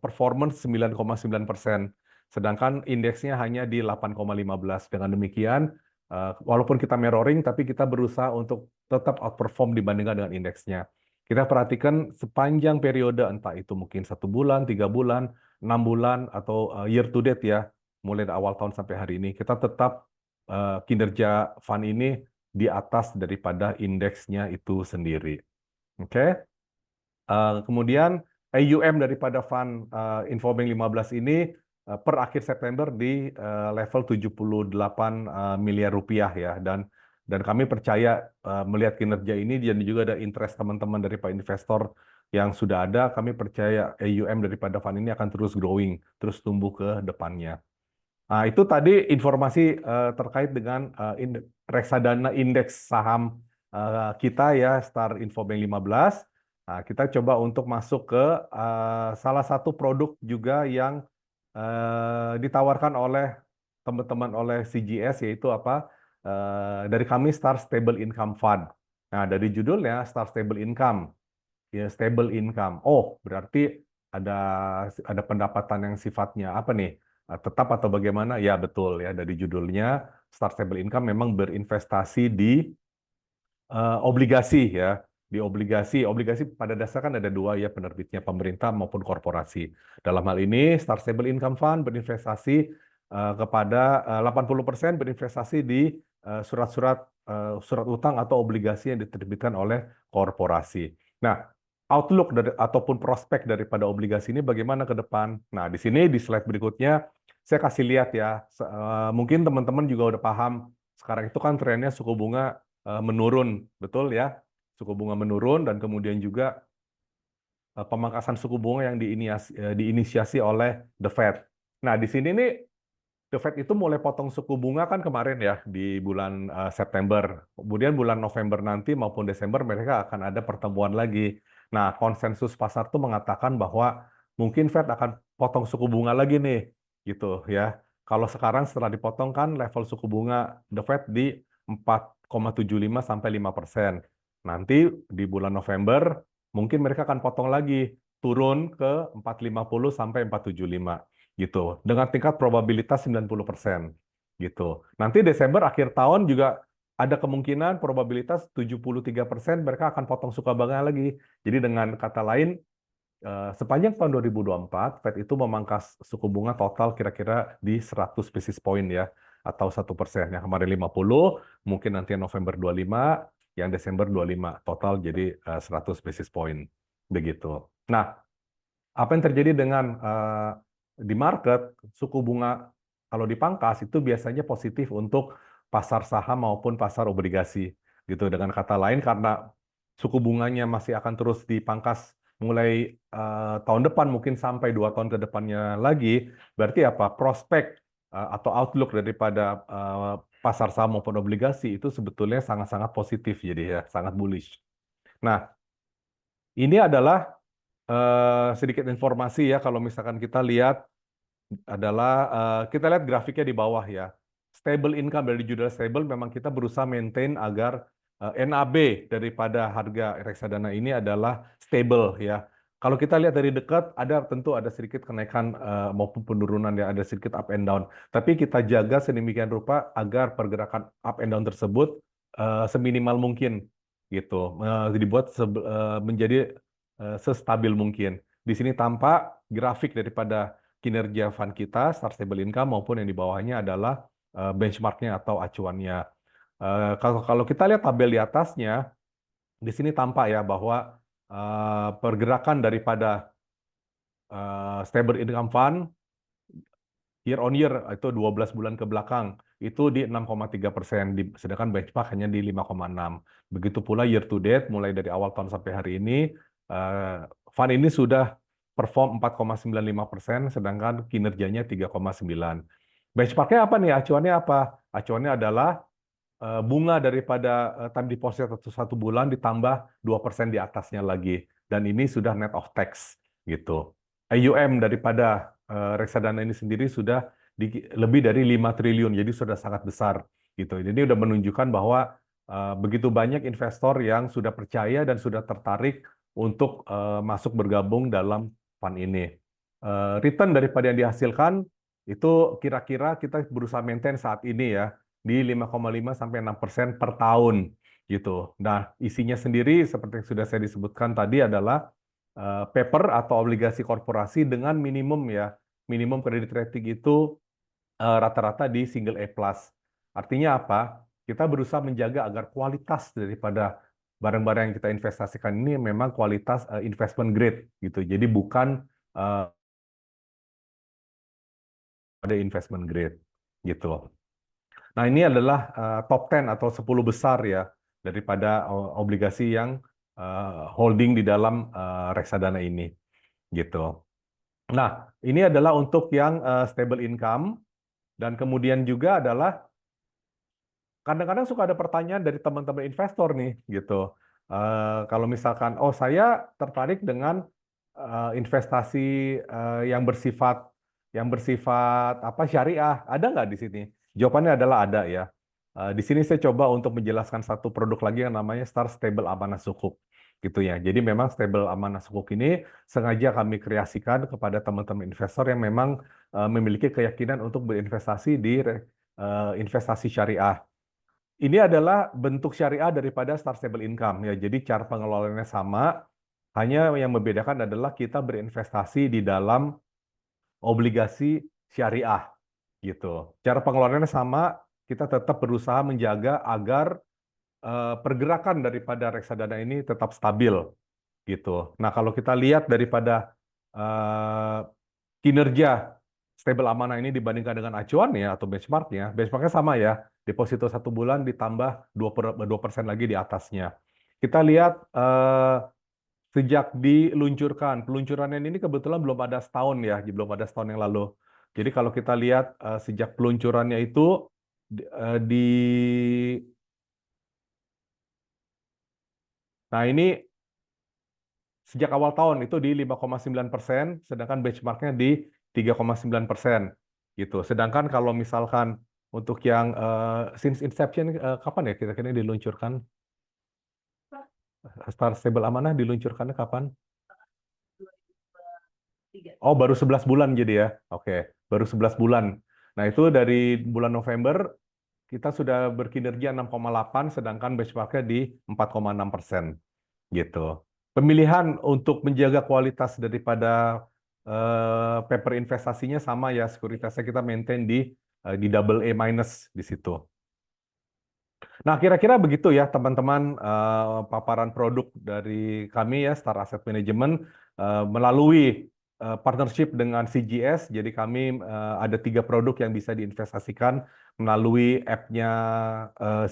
performance 9,9%, sedangkan indeksnya hanya di 8,15. Dengan demikian, walaupun kita mirroring, tapi kita berusaha untuk tetap outperform dibandingkan dengan indeksnya. Kita perhatikan sepanjang periode, entah itu mungkin 1 bulan, 3 bulan, 6 bulan, atau year to date ya, mulai dari awal tahun sampai hari ini, kita tetap kinerja fund ini di atas daripada indeksnya itu sendiri. Oke. Kemudian AUM daripada fund Infobank 15 ini per akhir September di level 78 miliar rupiah ya, dan kami percaya melihat kinerja ini dan juga ada interest teman-teman dari Pak investor yang sudah ada, kami percaya AUM daripada fund ini akan terus growing, terus tumbuh ke depannya. Nah, itu tadi informasi terkait dengan reksadana indeks saham kita ya, Star Infobank 15. Nah, kita coba untuk masuk ke salah satu produk juga yang ditawarkan oleh teman-teman oleh CGS, yaitu apa? Dari kami Star Stable Income Fund. Nah, dari judulnya Star Stable Income, ya stable income. Oh, berarti ada pendapatan yang sifatnya apa nih? Tetap atau bagaimana? Ya, betul ya, dari judulnya Star Stable Income memang berinvestasi di obligasi ya. Di obligasi pada dasarnya kan ada dua ya, penerbitnya pemerintah maupun korporasi. Dalam hal ini Star Stable Income Fund berinvestasi kepada 80% berinvestasi di surat utang atau obligasi yang diterbitkan oleh korporasi. Nah, outlook ataupun prospek daripada obligasi ini bagaimana ke depan? Nah, di sini di slide berikutnya saya kasih lihat ya. Mungkin teman-teman juga udah paham sekarang itu kan trennya suku bunga menurun, betul ya? Suku bunga menurun dan kemudian juga pemangkasan suku bunga yang diinisiasi oleh The Fed. Nah, di sini nih The Fed itu mulai potong suku bunga kan kemarin ya di bulan September. Kemudian bulan November nanti maupun Desember mereka akan ada pertemuan lagi. Nah, konsensus pasar tuh mengatakan bahwa mungkin Fed akan potong suku bunga lagi nih, gitu ya. Kalau sekarang setelah dipotong kan level suku bunga The Fed di 4,75 sampai 5%. Nanti di bulan November mungkin mereka akan potong lagi, turun ke 4,50 sampai 4,75 gitu, dengan tingkat probabilitas 90% gitu. Nanti Desember akhir tahun juga ada kemungkinan probabilitas 73% mereka akan potong suku bunga lagi. Jadi dengan kata lain, sepanjang tahun 2024 Fed itu memangkas suku bunga total kira-kira di 100 basis point ya, atau 1%. Yang kemarin 50, mungkin nanti November 25, yang Desember 25, total jadi 100 basis point begitu. Nah, apa yang terjadi dengan di market, suku bunga kalau dipangkas itu biasanya positif untuk pasar saham maupun pasar obligasi gitu. Dengan kata lain, karena suku bunganya masih akan terus dipangkas mulai tahun depan mungkin sampai 2 tahun ke depannya lagi, berarti apa? Prospek atau outlook daripada pasar saham maupun obligasi itu sebetulnya sangat-sangat positif, jadi ya sangat bullish. Nah, ini adalah sedikit informasi ya, kalau misalkan kita lihat adalah kita lihat grafiknya di bawah ya. Stable income, dari judul stable memang kita berusaha maintain agar NAB daripada harga reksadana ini adalah stable ya. Kalau kita lihat dari dekat, tentu ada sedikit kenaikan maupun penurunan ya, ada sedikit up and down. Tapi kita jaga sedemikian rupa agar pergerakan up and down tersebut seminimal mungkin gitu. Dibuat menjadi sestabil mungkin. Di sini tampak grafik daripada kinerja fund kita, Star Stable Income, maupun yang di bawahnya adalah benchmarknya atau acuannya. Kalau kita lihat tabel di atasnya, di sini tampak ya bahwa pergerakan daripada Stable Income Fund year on year itu 12 bulan ke belakang itu di 6,3%, sedangkan benchmark hanya di 5,6. Begitu pula year to date mulai dari awal tahun sampai hari ini, fund ini sudah perform 4,95%, sedangkan kinerjanya 3,9. Benchmarknya apa nih? Acuannya apa? Acuannya adalah bunga daripada time deposit satu bulan ditambah 2% di atasnya lagi. Dan ini sudah net of tax gitu. AUM daripada reksadana ini sendiri sudah lebih dari 5 triliun, jadi sudah sangat besar gitu. Jadi udah menunjukkan bahwa begitu banyak investor yang sudah percaya dan sudah tertarik untuk masuk bergabung dalam fund ini. Return daripada yang dihasilkan itu kira-kira kita berusaha maintain saat ini ya di 5,5 sampai 6% per tahun gitu. Nah, isinya sendiri seperti yang sudah saya disebutkan tadi adalah paper atau obligasi korporasi dengan minimum ya, minimum kredit rating itu rata-rata di single A+. Artinya apa? Kita berusaha menjaga agar kualitas daripada barang-barang yang kita investasikan ini memang kualitas investment grade gitu. Jadi bukan eh, ada investment grade gitu. Nah, ini adalah top 10 atau 10 besar ya daripada obligasi yang holding di dalam reksadana ini gitu. Nah, ini adalah untuk yang stable income dan kemudian juga adalah kadang-kadang suka ada pertanyaan dari teman-teman investor nih gitu. Kalau misalkan, oh saya tertarik dengan investasi yang bersifat apa syariah, ada nggak di sini? Jawabannya adalah ada ya. Di sini saya coba untuk menjelaskan satu produk lagi yang namanya Star Stable Amanah Sukuk gitu ya. Jadi memang Stable Amanah Sukuk ini sengaja kami kreasikan kepada teman-teman investor yang memang memiliki keyakinan untuk berinvestasi di investasi syariah. Ini adalah bentuk syariah daripada Star Stable Income ya. Jadi cara pengelolaannya sama, hanya yang membedakan adalah kita berinvestasi di dalam obligasi syariah gitu. Cara pengelolaannya sama, kita tetap berusaha menjaga agar pergerakan daripada reksadana ini tetap stabil gitu. Nah, kalau kita lihat daripada eh, kinerja stable amanah ini dibandingkan dengan acuan ya atau benchmarknya, benchmarknya sama ya, deposito 1 bulan ditambah 2% lagi di atasnya. Kita lihat sejak diluncurkan, peluncurannya ini kebetulan belum ada setahun ya, belum ada setahun yang lalu. Jadi kalau kita lihat sejak peluncurannya itu di nah ini sejak awal tahun itu di 5,9%, sedangkan benchmarknya di 3,9% gitu. Sedangkan kalau misalkan untuk yang since inception kapan ya kira-kira diluncurkan? Star Stable Amanah diluncurkannya kapan? Oh, baru 11 bulan jadi ya. Oke, baru 11 bulan. Nah, itu dari bulan November kita sudah berkinerja 6,8, sedangkan benchmarknya di 4,6% gitu. Pemilihan untuk menjaga kualitas daripada paper investasinya sama ya, sekuritasnya kita maintain di double A minus di situ. Nah, kira-kira begitu ya teman-teman paparan produk dari kami ya Star Asset Management melalui partnership dengan CGS. Jadi kami ada 3 produk yang bisa diinvestasikan melalui app-nya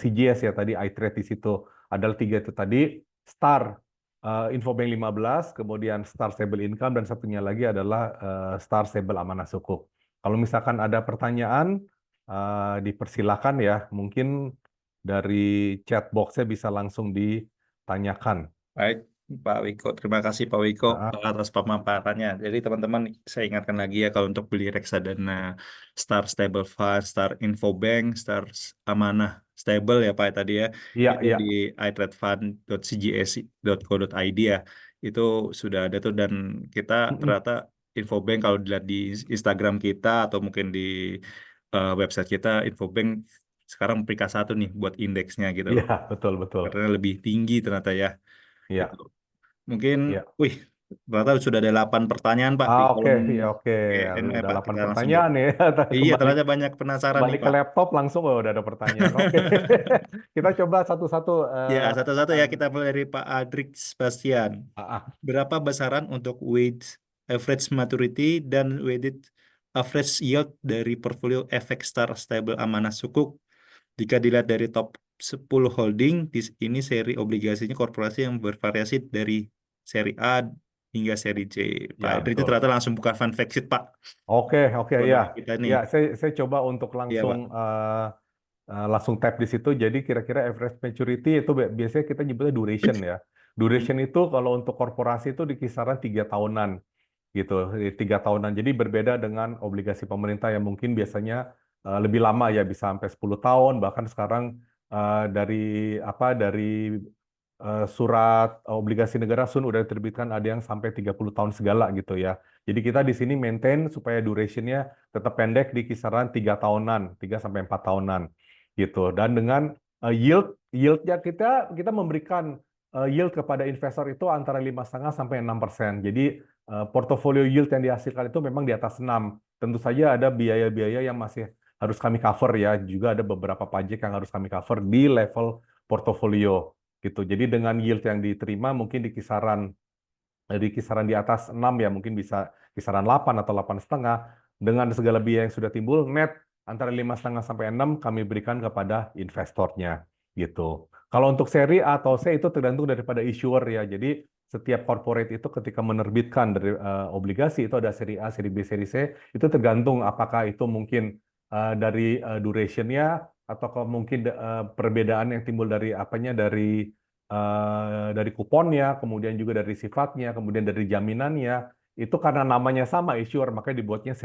CGS ya tadi iTrade di situ. Adalah 3 itu tadi Star Infobank 15, kemudian Star Stable Income dan satunya lagi adalah Star Stable Amanah Sukuk. Kalau misalkan ada pertanyaan dipersilakan ya, mungkin dari chat box-nya bisa langsung ditanyakan. Baik, Pak Wiko. Terima kasih Pak Wiko Ah, atas pemaparannya. Jadi teman-teman, saya ingatkan lagi ya kalau untuk beli reksadana Star Stable Fund, Star Infobank, Star Amanah Stable ya Pak tadi ya, iya, itu iya. di itradefund.cgs.co.id ya. Itu sudah ada tuh dan kita Mm-mm. ternyata Infobank kalau dilihat di Instagram kita atau mungkin di website kita, Infobank sekarang peringkat 1 nih buat indeksnya gitu Iya, loh. betul, betul. Karena lebih tinggi ternyata ya. Gitu. Iya, Mungkin, iya. wih, ternyata sudah ada 8 pertanyaan, Pak, di Oke, kolom iya, oke. Q&A, Udah Pak. 8 Kita langsung pertanyaan nih. Iya, Kembali ternyata banyak penasaran kembali nih, ke Pak. laptop langsung udah ada pertanyaan. Oke. Kita coba satu-satu. Ya, satu-satu Akan ya kita mulai dari Pak Adrik Sebastian. ah. Berapa besaran untuk weighted average maturity dan weighted average yield dari portfolio efek Star Stable Amanah Sukuk? Jika dilihat dari top 10 holding, di ini seri obligasinya korporasi yang bervariasi dari seri A hingga seri C. Pak Ya, Adri itu betul. ternyata langsung buka fun fact sheet, Pak. Oke, oke, ya. Kewenangan kita nih. Ya, saya coba untuk Iya, langsung Pak. langsung tap di situ. Jadi kira-kira average maturity itu biasanya kita nyebutnya duration ya. Hmm. Duration itu kalau untuk korporasi itu di kisaran 3 tahunan gitu, 3 tahunan. Jadi berbeda dengan obligasi pemerintah yang mungkin biasanya lebih lama ya, bisa sampai 10 tahun. Bahkan sekarang dari dari surat obligasi negara Sun udah diterbitkan ada yang sampai 30 tahun segala gitu ya. Jadi kita di sini maintain supaya durationnya tetap pendek di kisaran 3 tahunan, 3 sampai 4 tahunan gitu. Dan dengan yieldnya kita memberikan yield kepada investor itu antara 5,5 sampai 6%. Jadi portofolio yield yang dihasilkan itu memang di atas 6. tentu saja ada biaya-biaya yang masih harus kami cover ya. Juga ada beberapa pajak yang harus kami cover di level portofolio gitu. Jadi dengan yield yang diterima mungkin di kisaran di atas 6 ya, mungkin bisa kisaran 8 atau 8,5. Dengan segala biaya yang sudah timbul, net antara 5,5 sampai 6 kami berikan kepada investornya gitu. Kalau untuk seri A atau C itu tergantung daripada issuer ya. Jadi setiap corporate itu ketika menerbitkan dari obligasi itu ada seri A, seri B, seri C, itu tergantung apakah itu mungkin dari durationnya atau mungkin perbedaan yang timbul dari apanya dari kuponnya, kemudian juga dari sifatnya, kemudian dari jaminannya. Itu karena namanya sama issuer, makanya dibuatnya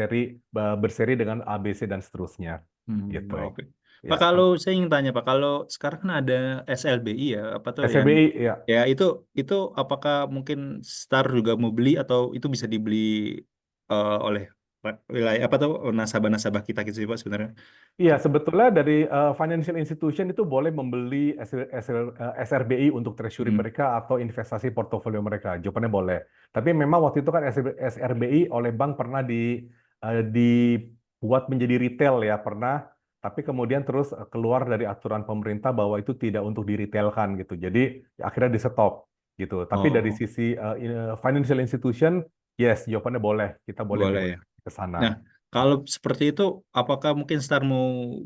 berseri dengan A, B, C dan seterusnya. Gitu. Oke. Pak, Ya, kalau saya ingin tanya Pak, kalau sekarang kan ada SLBI ya, apa tuh yang SLBI ya. ya itu apakah mungkin Star juga mau beli atau itu bisa dibeli oleh wilayah apa tuh nasabah-nasabah kita gitu sih Pak sebenarnya? Iya, sebetulnya dari financial institution itu boleh membeli SRBI untuk treasury Hmm. mereka atau investasi portofolio mereka. Jawabannya boleh. Tapi memang waktu itu kan SRBI oleh bank pernah dibuat menjadi retail ya, pernah. Tapi kemudian terus keluar dari aturan pemerintah bahwa itu tidak untuk diretailkan gitu. Jadi akhirnya di stop gitu. Tapi dari Oh, sisi financial institution, yes, jawabannya boleh. Kita boleh boleh ya. migrasi ke sana. Nah, kalau seperti itu, apakah mungkin Star mau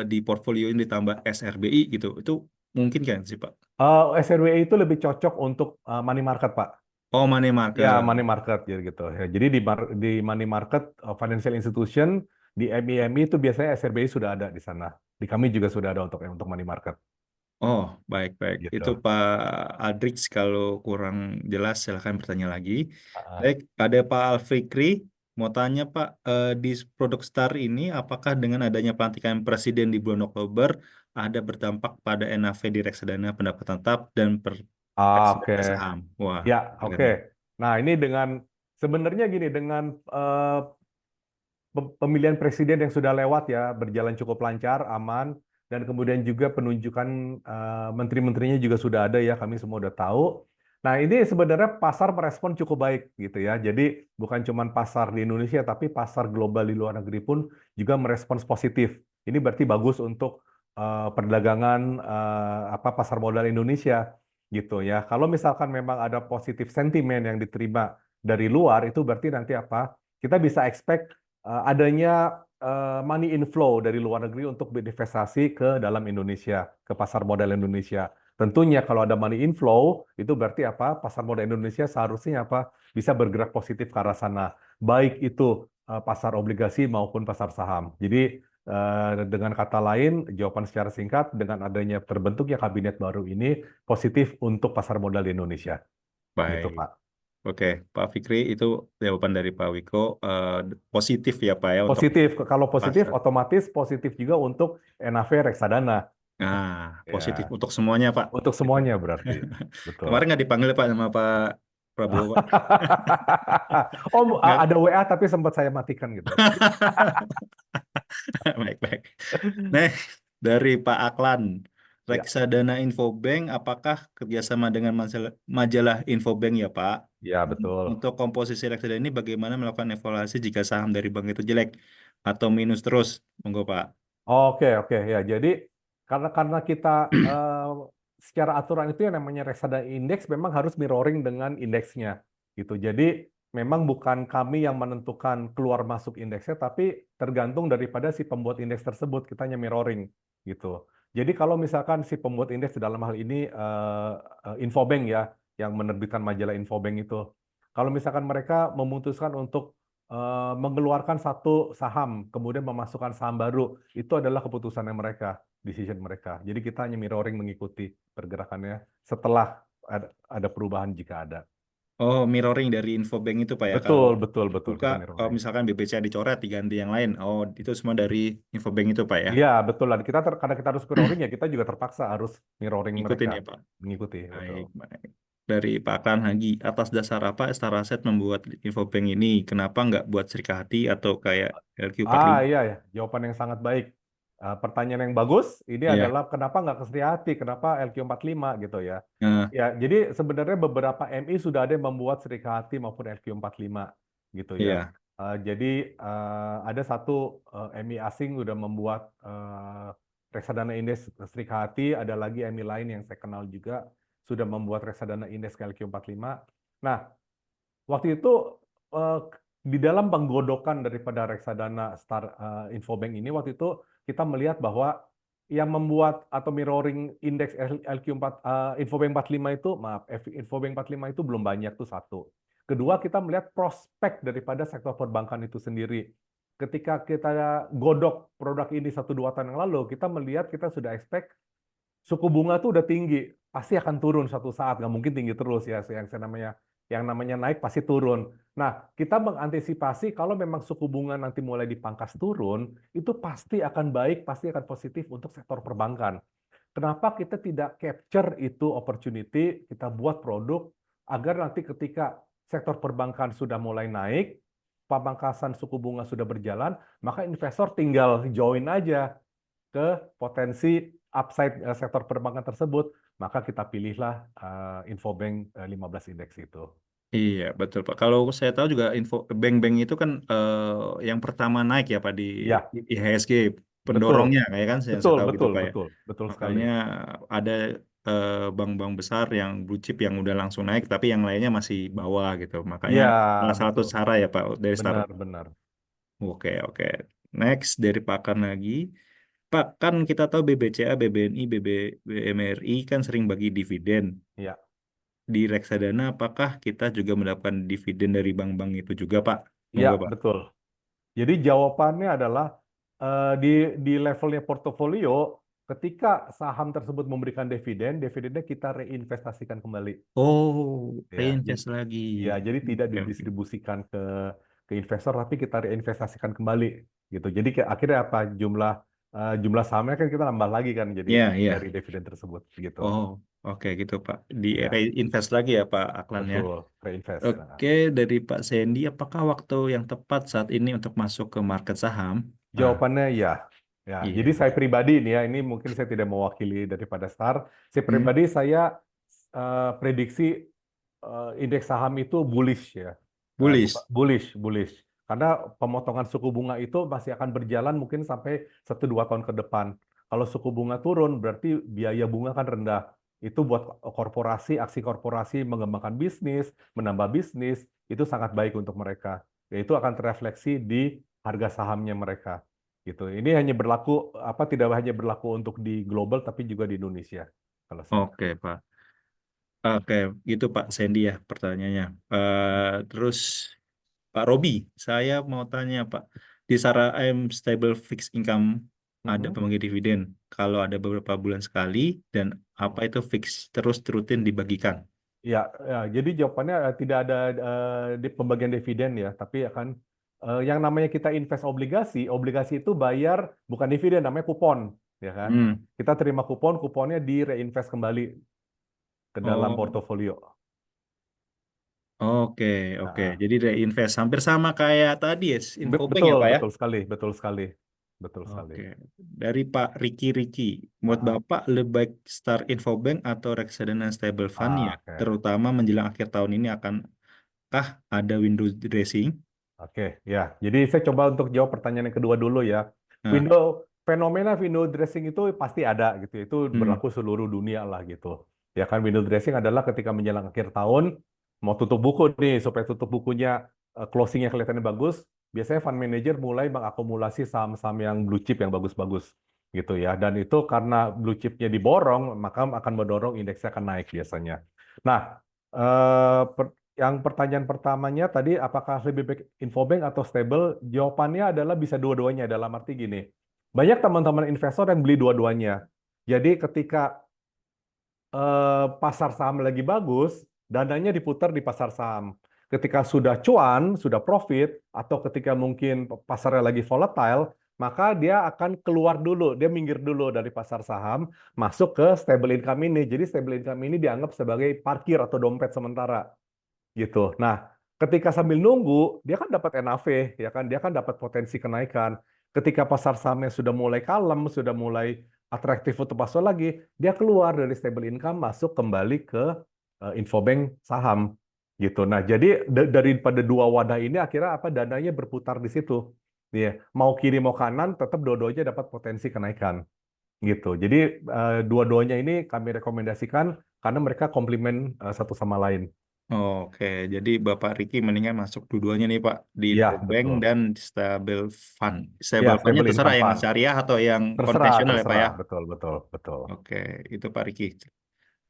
di portfolio ini ditambah SRBI gitu? Itu mungkin kan sih Pak? SRWI itu lebih cocok untuk money market, Pak. Oh, money Ya, market. money market gitu. Ya, jadi di money market financial institution di MIMI itu biasanya SRBI sudah ada di sana. Di kami juga sudah ada untuk money market Oh, baik-baik. gitu. Itu Pak Aldrich, kalau kurang jelas silahkan bertanya lagi. Ah, Baik, ada Pak Alfikri. Mau tanya Pak, di produk Star ini apakah dengan adanya pelantikan Presiden di bulan Oktober ada berdampak pada NAV di reksadana pendapatan tetap dan oke. reksadana saham? Wah, Ya, boleh oke. nih. Nah, ini sebenarnya gini dengan pemilihan presiden yang sudah lewat ya, berjalan cukup lancar, aman, dan kemudian juga penunjukan menteri-menterinya juga sudah ada ya, kami semua udah tahu. Nah, ini sebenarnya pasar merespon cukup baik gitu ya. Jadi bukan cuma pasar di Indonesia, tapi pasar global di luar negeri pun juga merespons positif. Ini berarti bagus untuk perdagangan apa pasar modal Indonesia gitu ya. Kalau misalkan memang ada positif sentimen yang diterima dari luar, itu berarti nanti apa? Kita bisa expect adanya money inflow dari luar negeri untuk berinvestasi ke dalam Indonesia, ke pasar modal Indonesia. Tentunya kalau ada money inflow, itu berarti apa? Pasar modal Indonesia seharusnya apa? Bisa bergerak positif ke arah sana. Baik itu pasar obligasi maupun pasar saham. Jadi dengan kata lain, jawaban secara singkat, dengan adanya terbentuknya kabinet baru ini, positif untuk pasar modal di Indonesia. Gitu, Baik. Pak. Oke, Pak Fikri, itu jawaban dari Pak Wiko. Eh, Positif ya Pak ya untuk Positif, kalau positif, pasar. otomatis positif juga untuk NAV reksadana. Nah, positif Ya, untuk semuanya, Pak. untuk Gitu. semuanya berarti. Betul. Kemarin nggak dipanggil Pak sama Pak Prabowo, Pak. Oh, Nggak. ada WA tapi sempat saya matikan gitu. Baik-baik. Nah, dari Pak Aklan, Ya, reksadana Infobank, apakah kerjasama dengan majalah Infobank ya, Pak? ya betul. Untuk komposisi reksadana ini bagaimana melakukan evaluasi jika saham dari bank itu jelek atau minus terus? Monggo, Pak. Oke, oke ya. Jadi karena kita eh, secara aturan itu yang namanya reksadana indeks memang harus mirroring dengan indeksnya gitu. Jadi memang bukan kami yang menentukan keluar masuk indeksnya, tapi tergantung daripada si pembuat indeks tersebut. Kita hanya mirroring gitu. Jadi kalau misalkan si pembuat indeks dalam hal ini Infobank ya, yang menerbitkan majalah Infobank itu, kalau misalkan mereka memutuskan untuk mengeluarkan satu saham, kemudian memasukkan saham baru, itu adalah keputusannya mereka, decision mereka. Jadi kita hanya mirroring mengikuti pergerakannya setelah ada perubahan jika ada. Oh, mirroring dari Infobank itu, Pak ya. Kalau Betul, betul, betul. buka, Kita kalau mirroring. misalkan BBCA dicoret, diganti yang lain. Oh, itu semua dari Infobank itu, Pak ya. Iya, betul. Dan karena kita harus mirroring ya, kita juga terpaksa harus mirroring mereka, Ikutin ya, Pak. mengikuti, betul. Baik, baik. Dari Pak Aklan Hagi, atas dasar apa Star Asset membuat Infobank ini? Kenapa nggak buat Serikati atau kayak LQ45? Iya ya, jawaban yang sangat baik. Pertanyaan yang bagus, ini Iya. adalah kenapa nggak ke Sri Hati, kenapa LQ45 gitu ya. Nah, Ya, jadi sebenarnya beberapa MI sudah ada yang membuat Sri Kandi maupun LQ45 gitu ya. iya. Jadi ada satu MI asing udah membuat reksadana indeks Srikahati, ada lagi MI lain yang saya kenal juga sudah membuat reksadana indeks KLQ45. Nah, waktu itu eh, di dalam penggodokan daripada reksadana Infobank ini, waktu itu kita melihat bahwa yang membuat atau mirroring indeks LQ4 Infobank 45 itu, maaf, Infobank 45 itu belum banyak tuh satu. Kedua, kita melihat prospek daripada sektor perbankan itu sendiri. Ketika kita godok produk ini 1-2 tahun yang lalu, kita melihat kita sudah expect suku bunga tuh udah tinggi, pasti akan turun suatu saat, nggak mungkin tinggi terus ya. Yang namanya naik pasti turun. Nah, kita mengantisipasi kalau memang suku bunga nanti mulai dipangkas turun, itu pasti akan baik, pasti akan positif untuk sektor perbankan. Kenapa kita tidak capture itu opportunity, kita buat produk agar nanti ketika sektor perbankan sudah mulai naik, pemangkasan suku bunga sudah berjalan, maka investor tinggal join aja ke potensi upside sektor perbankan tersebut, maka kita pilihlah Infobank 15 Index itu. Iya, betul Pak. Kalau saya tahu juga info bank-bank itu kan yang pertama naik ya Pak di Ya, IHSG betul. pendorongnya, kayak kan yang Betul, saya tahu gitu betul, Pak ya. betul, betul sekali. Makanya ada bank-bank besar yang blue chip yang udah langsung naik, tapi yang lainnya masih bawah gitu. Makanya Iya, salah satu betul. cara ya Pak dari start. Benar, benar. Oke, oke. Next dari Pakan lagi. Pak, kan kita tahu BBCA, BBNI, BMRI kan sering bagi dividen. Iya, Di reksadana, apakah kita juga mendapatkan dividen dari bank-bank itu juga, Pak? iya, Moga, Pak. betul. Jadi jawabannya adalah di levelnya portofolio, ketika saham tersebut memberikan dividen, dividennya kita reinvestasikan kembali. Oh, Ya, jadi reinvest lagi. ya, jadi tidak Oke, oke. didistribusikan ke investor, tapi kita reinvestasikan kembali gitu. Jadi akhirnya apa, jumlah sahamnya kan kita nambah lagi kan, jadi Iya, dari iya. dividen tersebut gitu. Oh, oke gitu, Pak. Di Ya, reinvest lagi ya, Pak Aklannya. betul, reinvest. Nah, Oke, dari Pak Sandy, apakah waktu yang tepat saat ini untuk masuk ke market saham? Ah, jawabannya ya. Ya, jadi iya. saya pribadi nih ya, ini mungkin saya tidak mewakili daripada Star. Saya Hmm, pribadi saya prediksi indeks saham itu bullish ya. Bukan bullish. bullish, bullish. Karena pemotongan suku bunga itu masih akan berjalan mungkin sampai 1-2 tahun ke depan. Kalau suku bunga turun, berarti biaya bunga kan rendah. Itu buat korporasi, aksi korporasi mengembangkan bisnis, menambah bisnis, itu sangat baik untuk mereka. Itu akan terefleksi di harga sahamnya mereka. Gitu. Ini hanya berlaku apa tidak hanya berlaku untuk di global tapi juga di Indonesia kalau saya. Oke, Pak. Oke, gitu Pak Sandy ya pertanyaannya. Terus Pak Robi, saya mau tanya Pak, di Sara AM Stable Fixed Income ada Mhm. pembagi dividen. Kalau ada beberapa bulan sekali dan apa itu fix terus rutin dibagikan? Ya, ya, jadi jawabannya tidak ada di pembagian dividen ya, tapi akan yang namanya kita invest obligasi, obligasi itu bayar bukan dividen, namanya kupon, ya kan? Hmm. Kita terima kupon, kuponnya di reinvest kembali ke dalam Oh, portofolio. oke, oke. Nah, Jadi reinvest hampir sama kayak tadi ya, Infobank ya betul, Pak ya? betul sekali, betul sekali, betul sekali. Oke. Dari Pak Riki, buat Ah, Bapak lebih baik start Infobank atau reksadana stable fund ya? oke. Terutama menjelang akhir tahun ini akankah ada window dressing? Oke, ya. Jadi saya coba untuk jawab pertanyaan yang kedua dulu ya. Nah, Fenomena window dressing itu pasti ada gitu. Itu hmm, berlaku seluruh dunia lah gitu. Ya kan window dressing adalah ketika menjelang akhir tahun mau tutup buku nih supaya tutup bukunya closingnya kelihatannya bagus. Biasanya fund manager mulai mengakumulasi saham-saham yang blue chip yang bagus-bagus gitu ya. Dan itu karena blue chipnya diborong maka akan mendorong indeksnya akan naik biasanya. Nah, yang pertanyaan pertamanya tadi, apakah lebih baik Infobank atau stable? Jawabannya adalah bisa dua-duanya. Dalam arti gini, banyak teman-teman investor yang beli dua-duanya. Jadi ketika pasar saham lagi bagus, dananya diputar di pasar saham. Ketika sudah cuan, sudah profit, atau ketika mungkin pasarnya lagi volatile, maka dia akan keluar dulu, dia minggir dulu dari pasar saham, masuk ke stable income ini. Jadi stable income ini dianggap sebagai parkir atau dompet sementara gitu. Nah, ketika sambil nunggu, dia kan dapat NAV, ya kan, dia kan dapat potensi kenaikan. Ketika pasar sahamnya sudah mulai kalem, sudah mulai atraktif untuk masuk lagi, dia keluar dari stable income, masuk kembali ke Infobank saham, gitu. Nah, jadi daripada dua wadah ini akhirnya apa dananya berputar di situ. Iya, mau kiri mau kanan tetap dua-duanya dapat potensi kenaikan gitu. Jadi dua-duanya ini kami rekomendasikan karena mereka komplement satu sama lain. Oke, jadi Bapak Riki mendingan masuk dua-duanya nih Pak di Ya, Infobank betul. dan Stable Fund. Ya, Stable Fundnya stable terserah income yang fund. syariah atau yang Terserah, konvensional ya Pak terserah. ya. Betul, betul, betul. Oke, itu Pak Riki.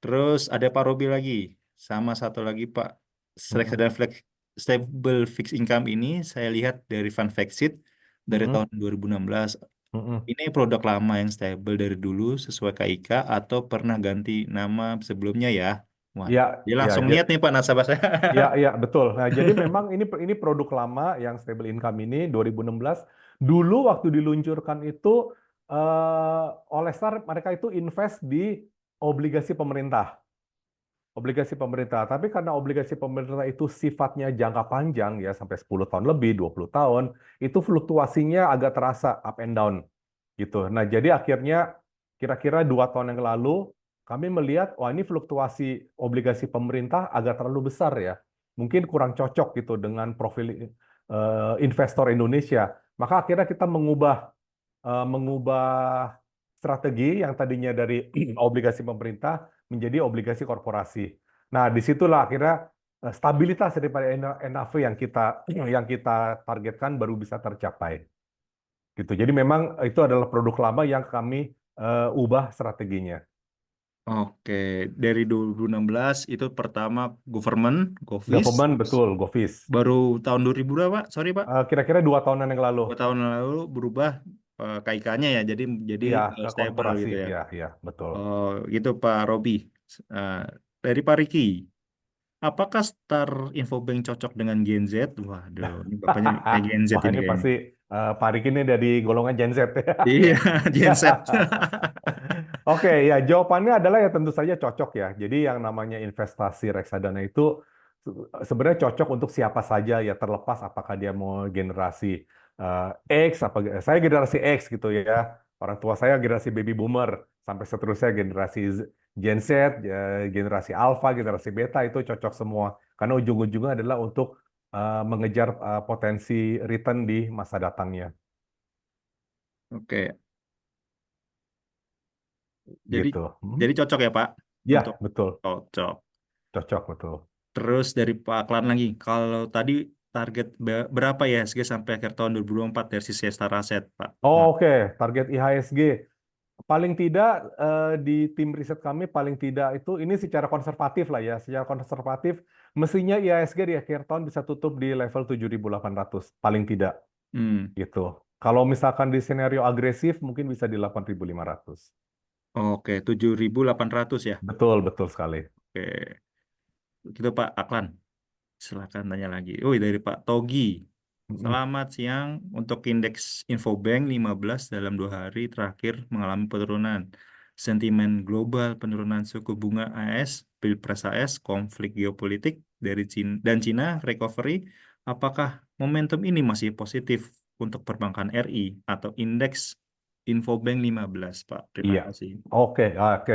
Terus ada Pak Robi lagi, sama satu lagi Pak. Mm-mm, Reksadana Stable Fixed Income ini saya lihat dari Fund Factsheet dari mm-mm, tahun 2016. mm-mm. Ini produk lama yang stable dari dulu sesuai KIK atau pernah ganti nama sebelumnya ya? Wah, Ya, dia ya, langsung niat nih Pak nasabah saya. ya, ya, betul. Nah, jadi memang ini produk lama yang stable income ini 2016. Dulu waktu diluncurkan itu oleh STAR mereka itu invest di obligasi pemerintah. Obligasi pemerintah. Tapi karena obligasi pemerintah itu sifatnya jangka panjang ya sampai 10 tahun lebih, 20 tahun, itu fluktuasinya agak terasa up and down gitu. Nah, jadi akhirnya kira-kira 2 tahun yang lalu kami melihat, wah ini fluktuasi obligasi pemerintah agak terlalu besar ya. Mungkin kurang cocok gitu dengan profil investor Indonesia. Maka akhirnya kita mengubah strategi yang tadinya dari obligasi pemerintah menjadi obligasi korporasi. Nah, disitulah akhirnya stabilitas daripada NAV yang kita targetkan baru bisa tercapai. Gitu. Jadi memang itu adalah produk lama yang kami ubah strateginya. Oke, dari 2016 itu pertama government, Govis, Government betul, Govis. baru tahun 2000 berapa? Sorry Pak, Kira-kira 2 tahunan yang lalu. 2 tahun lalu berubah KIK-nya ya, jadi Iya, ke stable korporasi. gitu ya. Ya, ya, betul. Oh, gitu Pak Robi. Eh, dari Pak Riki, apakah Star Infobank cocok dengan Gen Z? Waduh, ini bapaknya kayak Gen Z Wah, ini ini kayaknya. pasti Pak Riki ini dari golongan Gen Z. Iya, Gen Z. Oke, ya jawabannya adalah ya tentu saja cocok ya. Jadi yang namanya investasi reksadana itu sebenarnya cocok untuk siapa saja ya terlepas apakah dia mau generasi X apa saya generasi X gitu ya. Orang tua saya generasi baby boomer sampai seterusnya generasi Gen Z, generasi Alpha, generasi Beta itu cocok semua. Karena ujung-ujungnya adalah untuk mengejar potensi return di masa datangnya Oke, jadi gitu. Hmm? jadi cocok ya Pak untuk Ya, betul. cocok. Cocok betul. Terus dari Pak Aklan lagi, kalau tadi target berapa ya SG sampai akhir tahun 2024 dari sisi Star Aset, Pak? Oh, Nah, oke, target IHSG. Paling tidak di tim riset kami paling tidak itu ini secara konservatif lah ya, secara konservatif mestinya IHSG di akhir tahun bisa tutup di level 7.800 paling tidak hmm, gitu. Kalau misalkan di skenario agresif mungkin bisa di 8.500. oke, 7.800 ya. Betul, betul sekali. Oke, gitu Pak Aklan. Silakan tanya lagi. Oh, dari Pak Togi. Mm-mm. Selamat siang. Untuk indeks Infobank 15 dalam 2 hari terakhir mengalami penurunan. Sentimen global, penurunan suku bunga AS, Pilpres AS, konflik geopolitik dari Cina dan Cina recovery. Apakah momentum ini masih positif untuk perbankan RI atau indeks Infobank 15, Pak? Terima Iya. kasih. Oke, oke.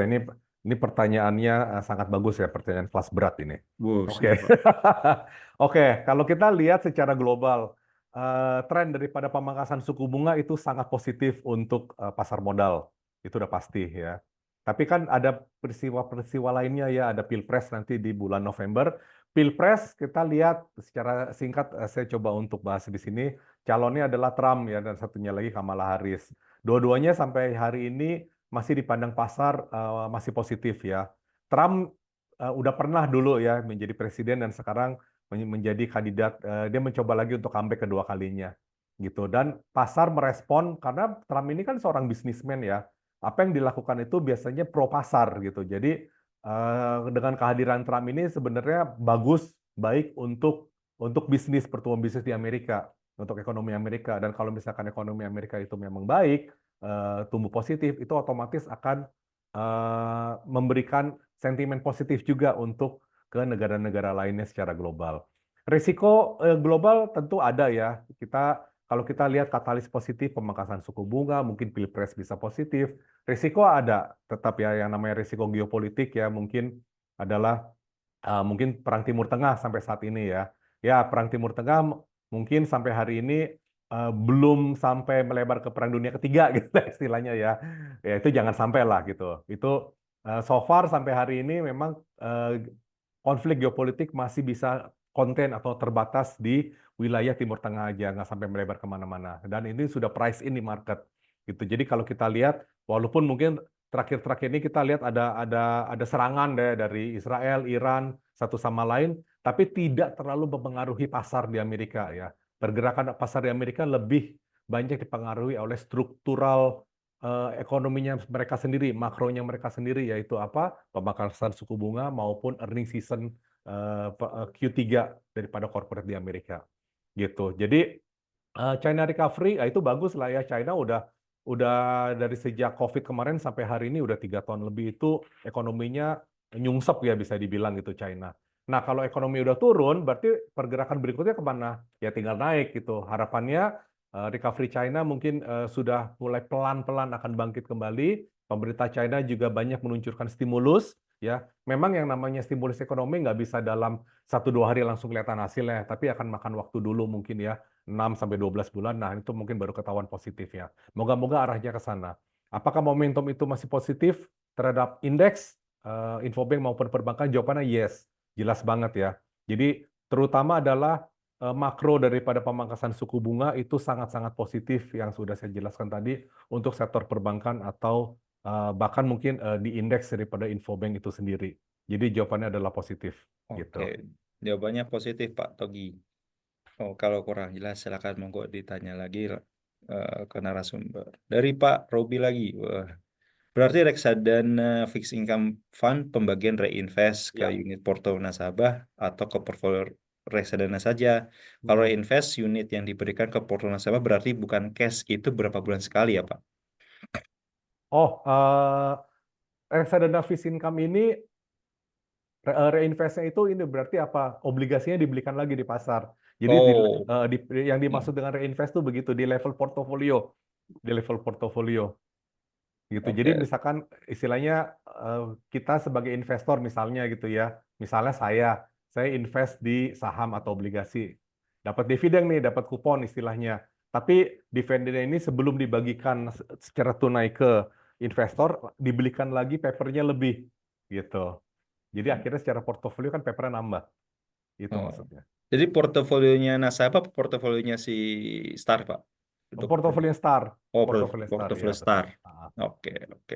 Ini pertanyaannya sangat bagus ya, pertanyaan kelas berat ini. Wow, Oke. siap, Pak. Oke, kalau kita lihat secara global, tren daripada pemangkasan suku bunga itu sangat positif untuk pasar modal. Itu udah pasti ya. Tapi kan ada peristiwa-peristiwa lainnya ya, ada Pilpres nanti di bulan November. Pilpres kita lihat secara singkat, saya coba untuk bahas di sini. Calonnya adalah Trump ya, dan satunya lagi Kamala Harris. Dua-duanya sampai hari ini masih dipandang pasar masih positif ya. Trump udah pernah dulu ya menjadi presiden dan sekarang menjadi kandidat. Dia mencoba lagi untuk comeback kedua kalinya gitu. Dan pasar merespon karena Trump ini kan seorang bisnismen ya. Apa yang dilakukan itu biasanya pro pasar gitu. Jadi dengan kehadiran Trump ini sebenarnya bagus, baik untuk bisnis pertumbuhan bisnis di Amerika, untuk ekonomi Amerika. Dan kalau misalkan ekonomi Amerika itu memang baik, tumbuh positif, itu otomatis akan memberikan sentimen positif juga untuk ke negara-negara lainnya secara global. Risiko global tentu ada ya. Kalau kita lihat katalis positif pemangkasan suku bunga, mungkin pilpres bisa positif. Risiko ada tetap ya yang namanya risiko geopolitik ya mungkin adalah mungkin Perang Timur Tengah sampai saat ini ya. Ya, Perang Timur Tengah mungkin sampai hari ini belum sampai melebar ke Perang Dunia Ketiga gitu lah istilahnya ya. Ya itu jangan sampai lah gitu. Itu so far sampai hari ini memang konflik geopolitik masih bisa konten atau terbatas di wilayah Timur Tengah aja, nggak sampai melebar kemana-mana. Dan ini sudah price in di market gitu. Jadi kalau kita lihat, walaupun mungkin terakhir-terakhir ini kita lihat ada serangan deh dari Israel, Iran satu sama lain, tapi tidak terlalu mempengaruhi pasar di Amerika ya. Pergerakan pasar di Amerika lebih banyak dipengaruhi oleh struktural ekonominya mereka sendiri, makronya mereka sendiri, yaitu apa? Pemangkasan suku bunga maupun earning season Q3 daripada corporate di Amerika. Gitu. Jadi China recovery, itu bagus lah ya. China udah dari sejak COVID kemarin sampai hari ini udah 3 tahun lebih itu ekonominya nyungsep ya bisa dibilang gitu China. Nah kalau ekonomi udah turun, berarti pergerakan berikutnya kemana? Ya tinggal naik gitu. Harapannya recovery China mungkin sudah mulai pelan-pelan akan bangkit kembali. Pemerintah China juga banyak meluncurkan stimulus. Ya, memang yang namanya stimulus ekonomi nggak bisa dalam 1-2 hari langsung kelihatan hasilnya, tapi akan makan waktu dulu mungkin ya. 6 sampai 12 bulan. Nah, itu mungkin baru ketahuan positifnya. Moga-moga arahnya ke sana. Apakah momentum itu masih positif terhadap indeks, Infobank maupun perbankan? Jawabannya yes, jelas banget ya. Jadi terutama adalah makro daripada pemangkasan suku bunga itu sangat-sangat positif yang sudah saya jelaskan tadi untuk sektor perbankan atau bahkan mungkin di indeks daripada Infobank itu sendiri. Jadi jawabannya adalah positif Oke, gitu. jawabannya positif Pak Togi. Oh, kalau kurang jelas silakan monggo ditanya lagi ke narasumber. Dari Pak Robi lagi. Wah, berarti reksadana fixed income fund pembagian reinvest ke Ya. unit portofolio nasabah atau ke portfolio reksadana saja. Kalau Mm-mm. reinvest unit yang diberikan ke portofolio nasabah berarti bukan cash, itu berapa bulan sekali ya Pak? Oh, reksadana fixed income ini reinvestnya itu ini berarti apa? Obligasinya dibelikan lagi di pasar. Jadi Oh, yang dimaksud hmm, dengan reinvest itu begitu di level portofolio, di level portofolio gitu. Jadi oke. misalkan istilahnya kita sebagai investor misalnya gitu ya, misalnya saya invest di saham atau obligasi, dapat dividen nih, dapat kupon istilahnya. Tapi dividennya ini sebelum dibagikan secara tunai ke investor, dibelikan lagi papernya lebih gitu. Jadi akhirnya secara portofolio kan papernya nambah. Itu Oh. maksudnya. Jadi portofolionya nasabah apa portofolionya si Star, Pak? Untuk Portofolio Star. oh, Portofolio Star, ya portofolio betul. Star. Oke, oke.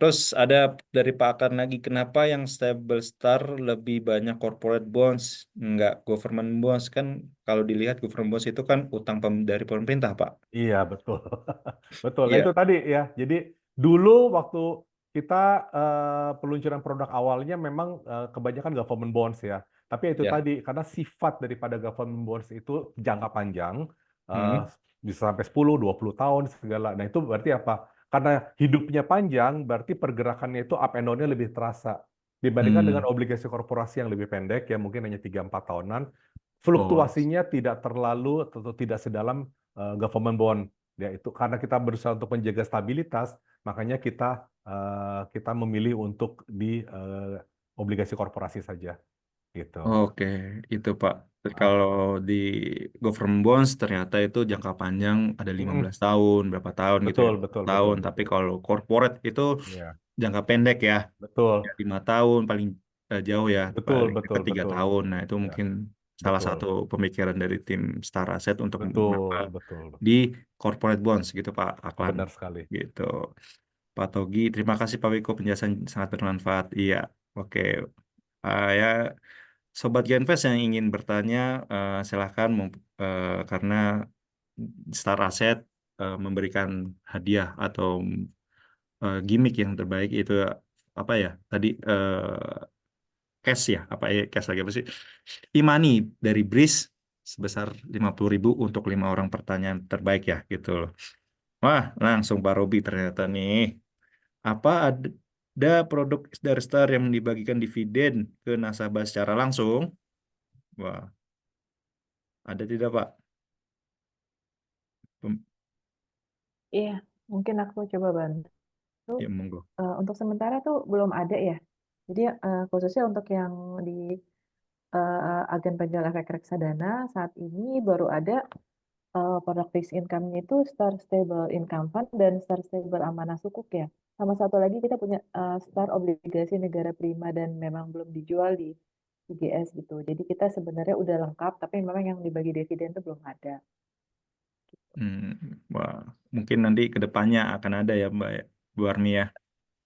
Terus ada dari Pak Akan lagi, kenapa yang stable Star lebih banyak corporate bonds, nggak government bonds? Kan kalau dilihat government bonds itu kan utang dari pemerintah, Pak. Iya, betul. Betul. Nah, Iya. itu tadi ya. Jadi dulu waktu kita peluncuran produk awalnya memang kebanyakan government bonds ya. Tapi itu Ya. tadi karena sifat daripada government bonds itu jangka panjang, eh, Hmm. bisa sampai 10-20 tahun segala. Nah, itu berarti apa? Karena hidupnya panjang, berarti pergerakannya itu up and down-nya lebih terasa dibandingkan dengan Hmm. obligasi korporasi yang lebih pendek ya mungkin hanya 3-4 tahunan. Oh. Fluktuasinya tidak terlalu atau tidak sedalam government bond. Ya itu karena kita berusaha untuk menjaga stabilitas, makanya kita memilih untuk di obligasi korporasi saja gitu. Oke, itu Pak. Ah, Kalau di government bonds ternyata itu jangka panjang ada lima mm-mm. belas tahun, berapa tahun gitu ya, Betul, 10 betul, betul, tahun. Tapi betul. kalau corporate itu Ya, jangka pendek ya, betul, ya 5 tahun paling jauh ya, betul, paling betul, dekat 3 tahun. tahun. Nah itu Ya, mungkin salah betul, satu pemikiran dari tim Star Asset untuk betul, menambah betul. di corporate bonds gitu Pak Aklan. Benar sekali. Gitu. Pak Togi, terima kasih Pak Wiko, penjelasan sangat bermanfaat. Iya, oke. Ya, Sobat Genvest yang ingin bertanya, silahkan karena Star Asset memberikan hadiah atau gimmick yang terbaik itu apa ya? Tadi cash ya, apa ya cash lagi apa sih? E-money dari Breeze sebesar 50.000 untuk 5 orang pertanyaan terbaik ya, gitu loh. Wah, langsung Pak Robi ternyata nih. Apa ada produk dari Star yang dibagikan dividen ke nasabah secara langsung? Wah, ada tidak Pak? Pem- Iya, mungkin aku coba bantu. Ya, monggo. Untuk sementara tuh belum ada ya. Jadi khususnya untuk yang di agen penjual efek reksadana saat ini baru ada produk fixed income-nya itu Star Stable Income Fund dan Star Stable Amanah Sukuk ya. Sama satu lagi kita punya Star Obligasi Negara Prima dan memang belum dijual di IGS gitu. Jadi kita sebenarnya udah lengkap, tapi memang yang dibagi dividen itu belum ada. Wah, mungkin nanti ke depannya akan ada ya Mbak ya, Bu Armi ya.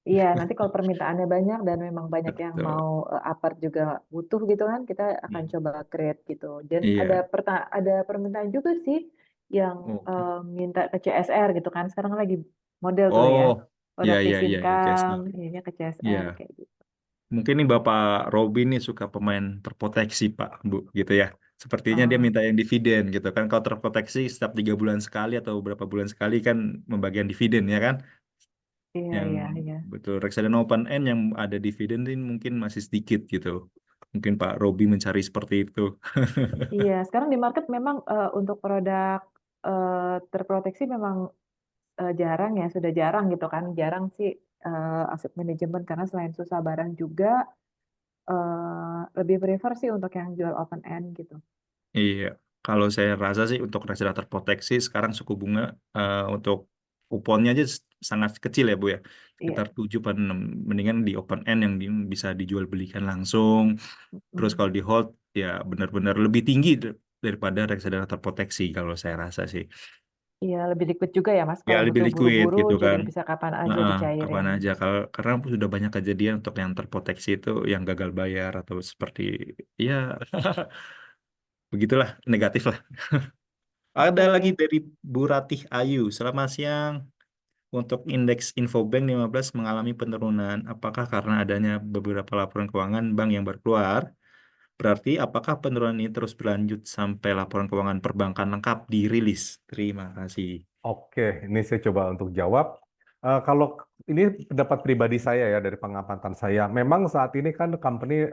Iya, nanti kalau permintaannya banyak dan memang banyak yang Betul. mau apart juga butuh gitu kan, kita akan Iya. coba create gitu. Dan Iya. ada permintaan juga sih yang Oke. minta ke CSR gitu kan. Sekarang lagi model tuh ya, Oh, iya produk iya fixed iya ya, income, CSR. ininya ke CSR Iya. kayak gitu. Mungkin nih Bapak Robin nih suka pemain terproteksi Pak, Bu, gitu ya. Sepertinya dia Oh, minta yang dividen gitu kan. Kalau terproteksi setiap 3 bulan sekali atau berapa bulan sekali kan membagian dividen ya kan. iya, Yang iya, iya. betul reksadana open end yang ada dividen ini mungkin masih sedikit gitu. Mungkin Pak Robi mencari seperti itu. Iya, sekarang di market memang untuk produk terproteksi memang jarang ya, sudah jarang gitu kan. Jarang sih aset manajemen karena selain susah barang juga lebih prefer sih untuk yang jual open end gitu. Iya, kalau saya rasa sih untuk reksadana terproteksi sekarang suku bunga untuk kuponnya aja sangat kecil ya Bu ya. Iya. Sekitar 7 per 6. Mendingan di open end yang bisa dijual belikan langsung. Terus Mm. kalau di hold ya benar-benar lebih tinggi daripada reksadana terproteksi kalau saya rasa sih. Iya, lebih liquid juga ya Mas. Ya Kalau lebih butuh liquid buru-buru gitu juga kan. bisa kapan aja Heeh, kapan dicairin. aja kalau karena sudah banyak kejadian untuk yang terproteksi itu yang gagal bayar atau seperti ya begitulah negatif lah. Ada lagi Oke. dari Bu Ratih Ayu. Selamat siang. Untuk indeks Infobank 15 mengalami penurunan. Apakah karena adanya beberapa laporan keuangan bank yang baru keluar? Berarti apakah penurunan ini terus berlanjut sampai laporan keuangan perbankan lengkap dirilis? Terima kasih. Oke, ini saya coba untuk jawab. Kalau ini pendapat pribadi saya ya dari pengamatan saya, memang saat ini kan company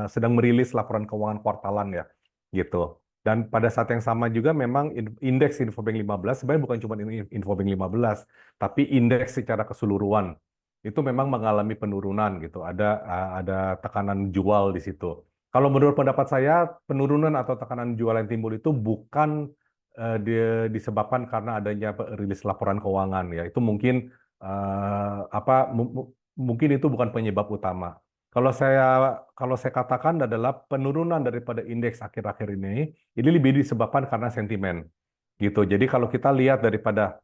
sedang merilis laporan keuangan kuartalan ya, gitu. Dan pada saat yang sama juga memang indeks Infobank 15 sebenarnya bukan cuma Infobank 15, tapi indeks secara keseluruhan itu memang mengalami penurunan gitu. Ada tekanan jual di situ. Kalau menurut pendapat saya, penurunan atau tekanan jual yang timbul itu bukan disebabkan karena adanya rilis laporan keuangan ya. Itu mungkin mungkin itu bukan penyebab utama. Kalau saya kalau saya katakan adalah penurunan daripada indeks akhir-akhir ini lebih disebabkan karena sentimen gitu. Jadi kalau kita lihat daripada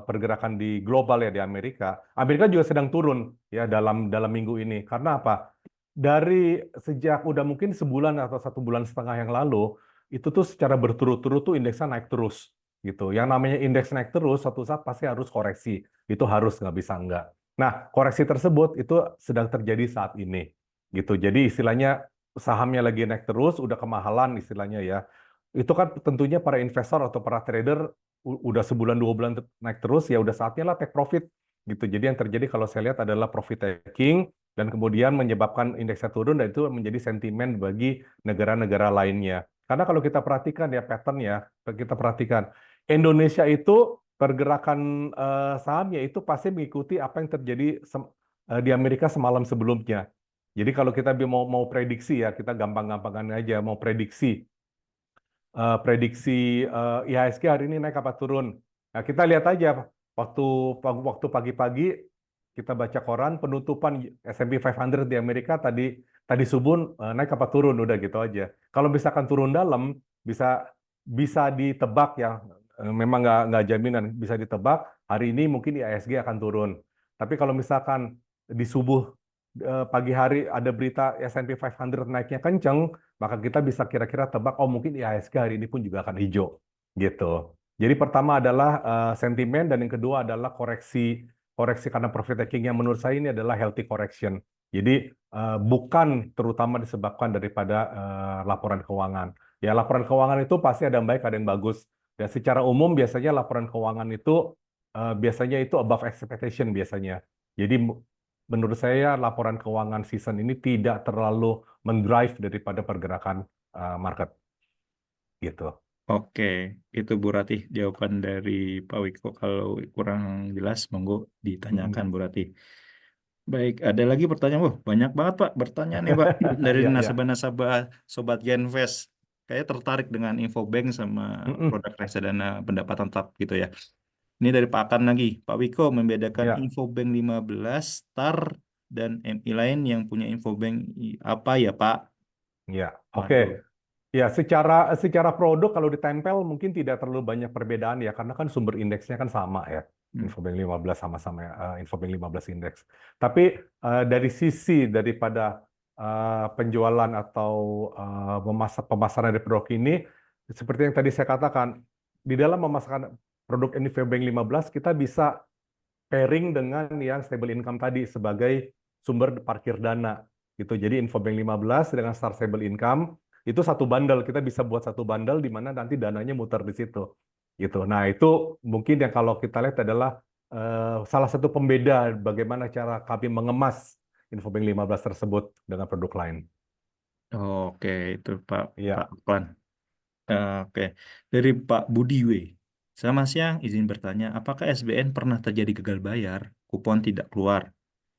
pergerakan di global ya di Amerika, Amerika juga sedang turun ya dalam minggu ini. Karena apa? Dari sejak udah mungkin sebulan atau 1,5 bulan yang lalu, itu tuh secara berturut-turut tuh indeksnya naik terus gitu. Yang namanya indeks naik terus, suatu saat pasti harus koreksi. Itu harus nggak bisa nggak. Nah, koreksi tersebut itu sedang terjadi saat ini gitu. Jadi istilahnya sahamnya lagi naik terus, udah kemahalan istilahnya ya. Itu kan tentunya para investor atau para trader udah sebulan 2 bulan naik terus ya udah saatnya lah take profit gitu. Jadi yang terjadi kalau saya lihat adalah profit taking dan kemudian menyebabkan indeksnya turun dan itu menjadi sentimen bagi negara-negara lainnya. Karena kalau kita perhatikan ya pattern-nya, kita perhatikan Indonesia itu pergerakan sahamnya itu pasti mengikuti apa yang terjadi di Amerika semalam sebelumnya. Jadi kalau kita mau prediksi ya, kita gampang-gampangan aja mau prediksi IHSG hari ini naik apa turun. Nah, kita lihat aja waktu waktu pagi-pagi kita baca koran penutupan S&P 500 di Amerika tadi tadi subuh naik apa turun udah gitu aja. Kalau misalkan turun dalam bisa bisa ditebak ya memang nggak jaminan bisa ditebak hari ini mungkin IHSG akan turun. Tapi kalau misalkan di subuh pagi hari ada berita S&P 500 naiknya kenceng, maka kita bisa kira-kira tebak, oh mungkin IHSG hari ini pun juga akan hijau, gitu. Jadi pertama adalah sentimen dan yang kedua adalah koreksi koreksi karena profit taking yang menurut saya ini adalah healthy correction. Jadi bukan terutama disebabkan daripada laporan keuangan. Ya laporan keuangan itu pasti ada yang baik, ada yang bagus. Dan secara umum biasanya laporan keuangan itu biasanya itu above expectation biasanya. Jadi menurut saya laporan keuangan season ini tidak terlalu mendrive daripada pergerakan market gitu. Oke, itu Bu Ratih jawaban dari Pak Wiko. Kalau kurang jelas, monggo ditanyakan Mm-mm. Bu Ratih. Baik, ada lagi pertanyaan. Wah, banyak banget Pak bertanya nih Pak dari Ya, ya. nasabah-nasabah Sobat Genvest. Kayak tertarik dengan Infobank sama Mm-mm. produk reksadana pendapatan tetap gitu ya. Ini dari Pak Akan lagi. Pak Wiko membedakan Ya, Infobank 15, Star, dan MI lain yang punya Infobank apa ya Pak? ya. Waduh. Oke. Ya, secara produk kalau ditempel mungkin tidak terlalu banyak perbedaan ya karena kan sumber indeksnya kan sama ya. Hmm. Infobank 15 sama-sama Infobank 15 indeks. Tapi dari sisi daripada penjualan atau pemasaran dari produk ini seperti yang tadi saya katakan, di dalam memasarkan produk Infobank 15 kita bisa pairing dengan yang stable income tadi sebagai sumber parkir dana gitu. Jadi Infobank 15 dengan Star Stable Income itu satu bundle, kita bisa buat satu bundle di mana nanti dananya muter di situ gitu. Nah, itu mungkin yang kalau kita lihat adalah salah satu pembeda bagaimana cara kami mengemas Infobank 15 tersebut dengan produk lain. Oke, itu Pak Pak Iya, Aklan. Oke, dari Pak Budi W. Selamat siang, izin bertanya, apakah SBN pernah terjadi gagal bayar, kupon tidak keluar?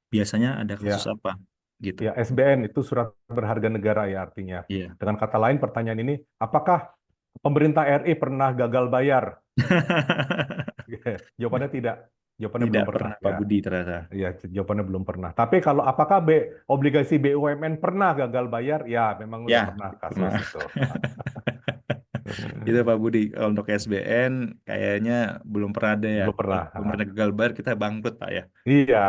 Biasanya ada kasus ya, apa? Gitu. ya, SBN itu surat berharga negara ya artinya. Iya. Dengan kata lain pertanyaan ini, apakah pemerintah RI pernah gagal bayar? Jawabannya tidak. Jawabannya Tidak belum pernah. pernah Pak Ya, Budi ternyata. ya, jawabannya belum pernah. Tapi kalau apakah obligasi BUMN pernah gagal bayar? Ya, memang udah Ya, pernah kasus pernah. itu. Itu Pak Budi. Kalau untuk SBN kayaknya belum pernah ada ya. Belum Kalau pernah. belum pernah gagal bayar kita bangkrut Pak ya. Iya.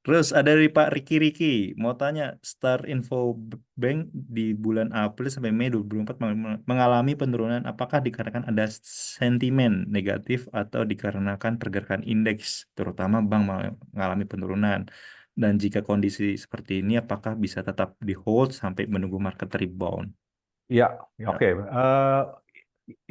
Terus ada dari Pak Riki, mau tanya, Star Info Bank di bulan April sampai Mei 2024 mengalami penurunan, apakah dikarenakan ada sentimen negatif atau dikarenakan pergerakan indeks, terutama bank mengalami penurunan? Dan jika kondisi seperti ini, apakah bisa tetap di hold sampai menunggu market rebound? Iya, Ya. oke.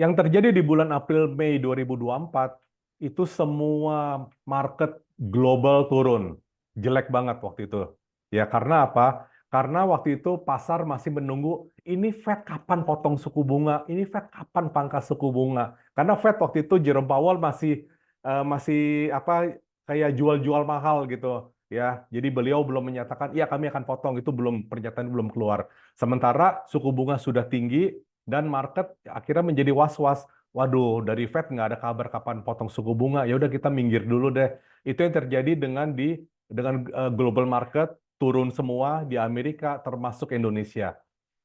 Yang terjadi di bulan April Mei 2024 itu semua market global turun. Jelek banget waktu itu. Ya, karena apa? Karena waktu itu pasar masih menunggu ini Fed kapan potong suku bunga, ini Fed kapan pangkas suku bunga. Karena Fed waktu itu Jerome Powell masih apa kayak jual-jual mahal gitu ya. Jadi beliau belum menyatakan iya kami akan potong, itu belum, pernyataan belum keluar. Sementara suku bunga sudah tinggi dan market akhirnya menjadi was-was. Waduh, dari Fed nggak ada kabar kapan potong suku bunga. Ya udah kita minggir dulu deh. Itu yang terjadi dengan global market turun semua di Amerika termasuk Indonesia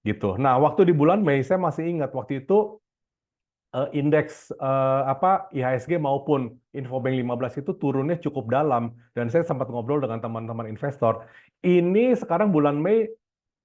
gitu. Nah, waktu di bulan Mei saya masih ingat waktu itu indeks apa IHSG maupun Infobank 15 itu turunnya cukup dalam dan saya sempat ngobrol dengan teman-teman investor. Ini sekarang bulan Mei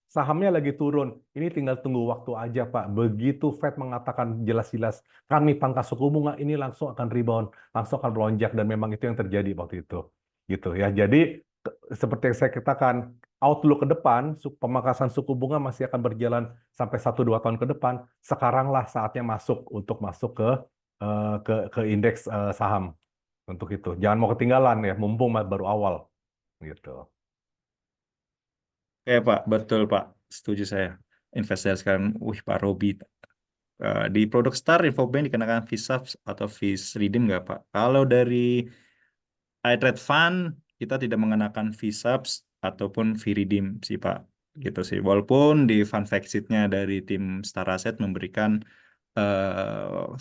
sahamnya lagi turun. Ini tinggal tunggu waktu aja, Pak. Begitu Fed mengatakan jelas-jelas kami pangkas suku bunga, ini langsung akan rebound, langsung akan melonjak dan memang itu yang terjadi waktu itu. Gitu ya. Jadi seperti yang saya katakan, outlook ke depan, pemangkasan suku bunga masih akan berjalan sampai 1-2 tahun ke depan. Sekaranglah saatnya masuk ke indeks saham untuk itu. Jangan mau ketinggalan ya, mumpung baru awal gitu. Oke Pak, betul Pak. Setuju saya. Investor sekarang, Pak Robi. Di produk Star, Infobank dikenakan fee subs atau fees redeem nggak Pak? Kalau dari iTrade Fund, kita tidak mengenakan fee subs ataupun fee redeem sih Pak. Gitu sih. Walaupun di fund fact sheet-nya dari tim Star Asset memberikan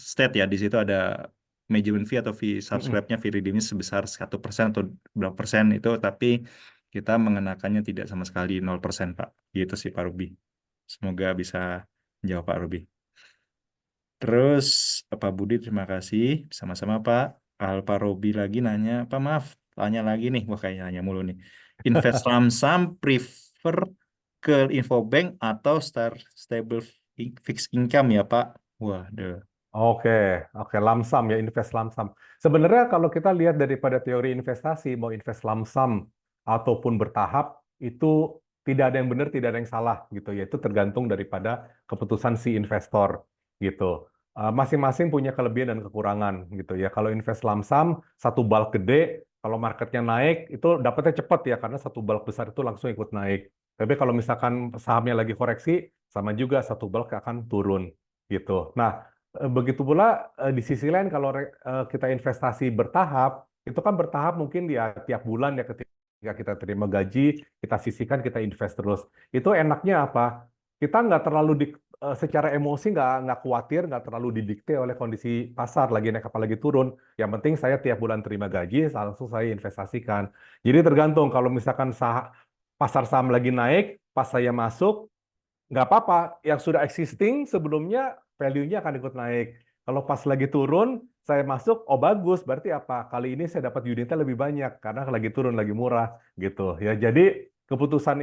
state ya, di situ ada management fee atau fee Mm-mm. subscribe-nya, fee redeem-nya sebesar 1% atau berapa persen itu, tapi kita mengenakannya tidak sama sekali 0% Pak. Gitu sih Pak Ruby. Semoga bisa menjawab Pak Ruby. Terus Pak Budi terima kasih sama-sama Pak. Pak Robi lagi nanya, Pak maaf, tanya lagi nih, wah kayaknya nanya mulu nih. Invest saham prefer ke Infobank atau stable fixed income ya Pak? Waduh. Oke, oke, lamsam ya, invest lamsam. Sebenarnya kalau kita lihat daripada teori investasi, mau invest lamsam ataupun bertahap, itu tidak ada yang benar, tidak ada yang salah gitu ya. Itu tergantung daripada keputusan si investor gitu. Masing-masing punya kelebihan dan kekurangan gitu ya. Kalau invest lamsam, satu bulk gede, kalau marketnya naik, itu dapatnya cepat ya, karena satu bulk besar itu langsung ikut naik. Tapi kalau misalkan sahamnya lagi koreksi, sama juga satu bulk akan turun gitu. Nah, begitu pula di sisi lain kalau kita investasi bertahap, itu kan bertahap mungkin ya tiap bulan ya ketika kita terima gaji, kita sisihkan, kita invest terus. Itu enaknya apa? Kita nggak terlalu secara emosi nggak khawatir, nggak terlalu didikte oleh kondisi pasar lagi naik apa lagi turun. Yang penting saya tiap bulan terima gaji, langsung saya investasikan. Jadi tergantung kalau misalkan pasar saham lagi naik, pas saya masuk, nggak apa-apa. Yang sudah existing sebelumnya value-nya akan ikut naik. Kalau pas lagi turun, saya masuk, oh bagus, berarti apa? Kali ini saya dapat unitnya lebih banyak karena lagi turun, lagi murah gitu ya. Jadi keputusan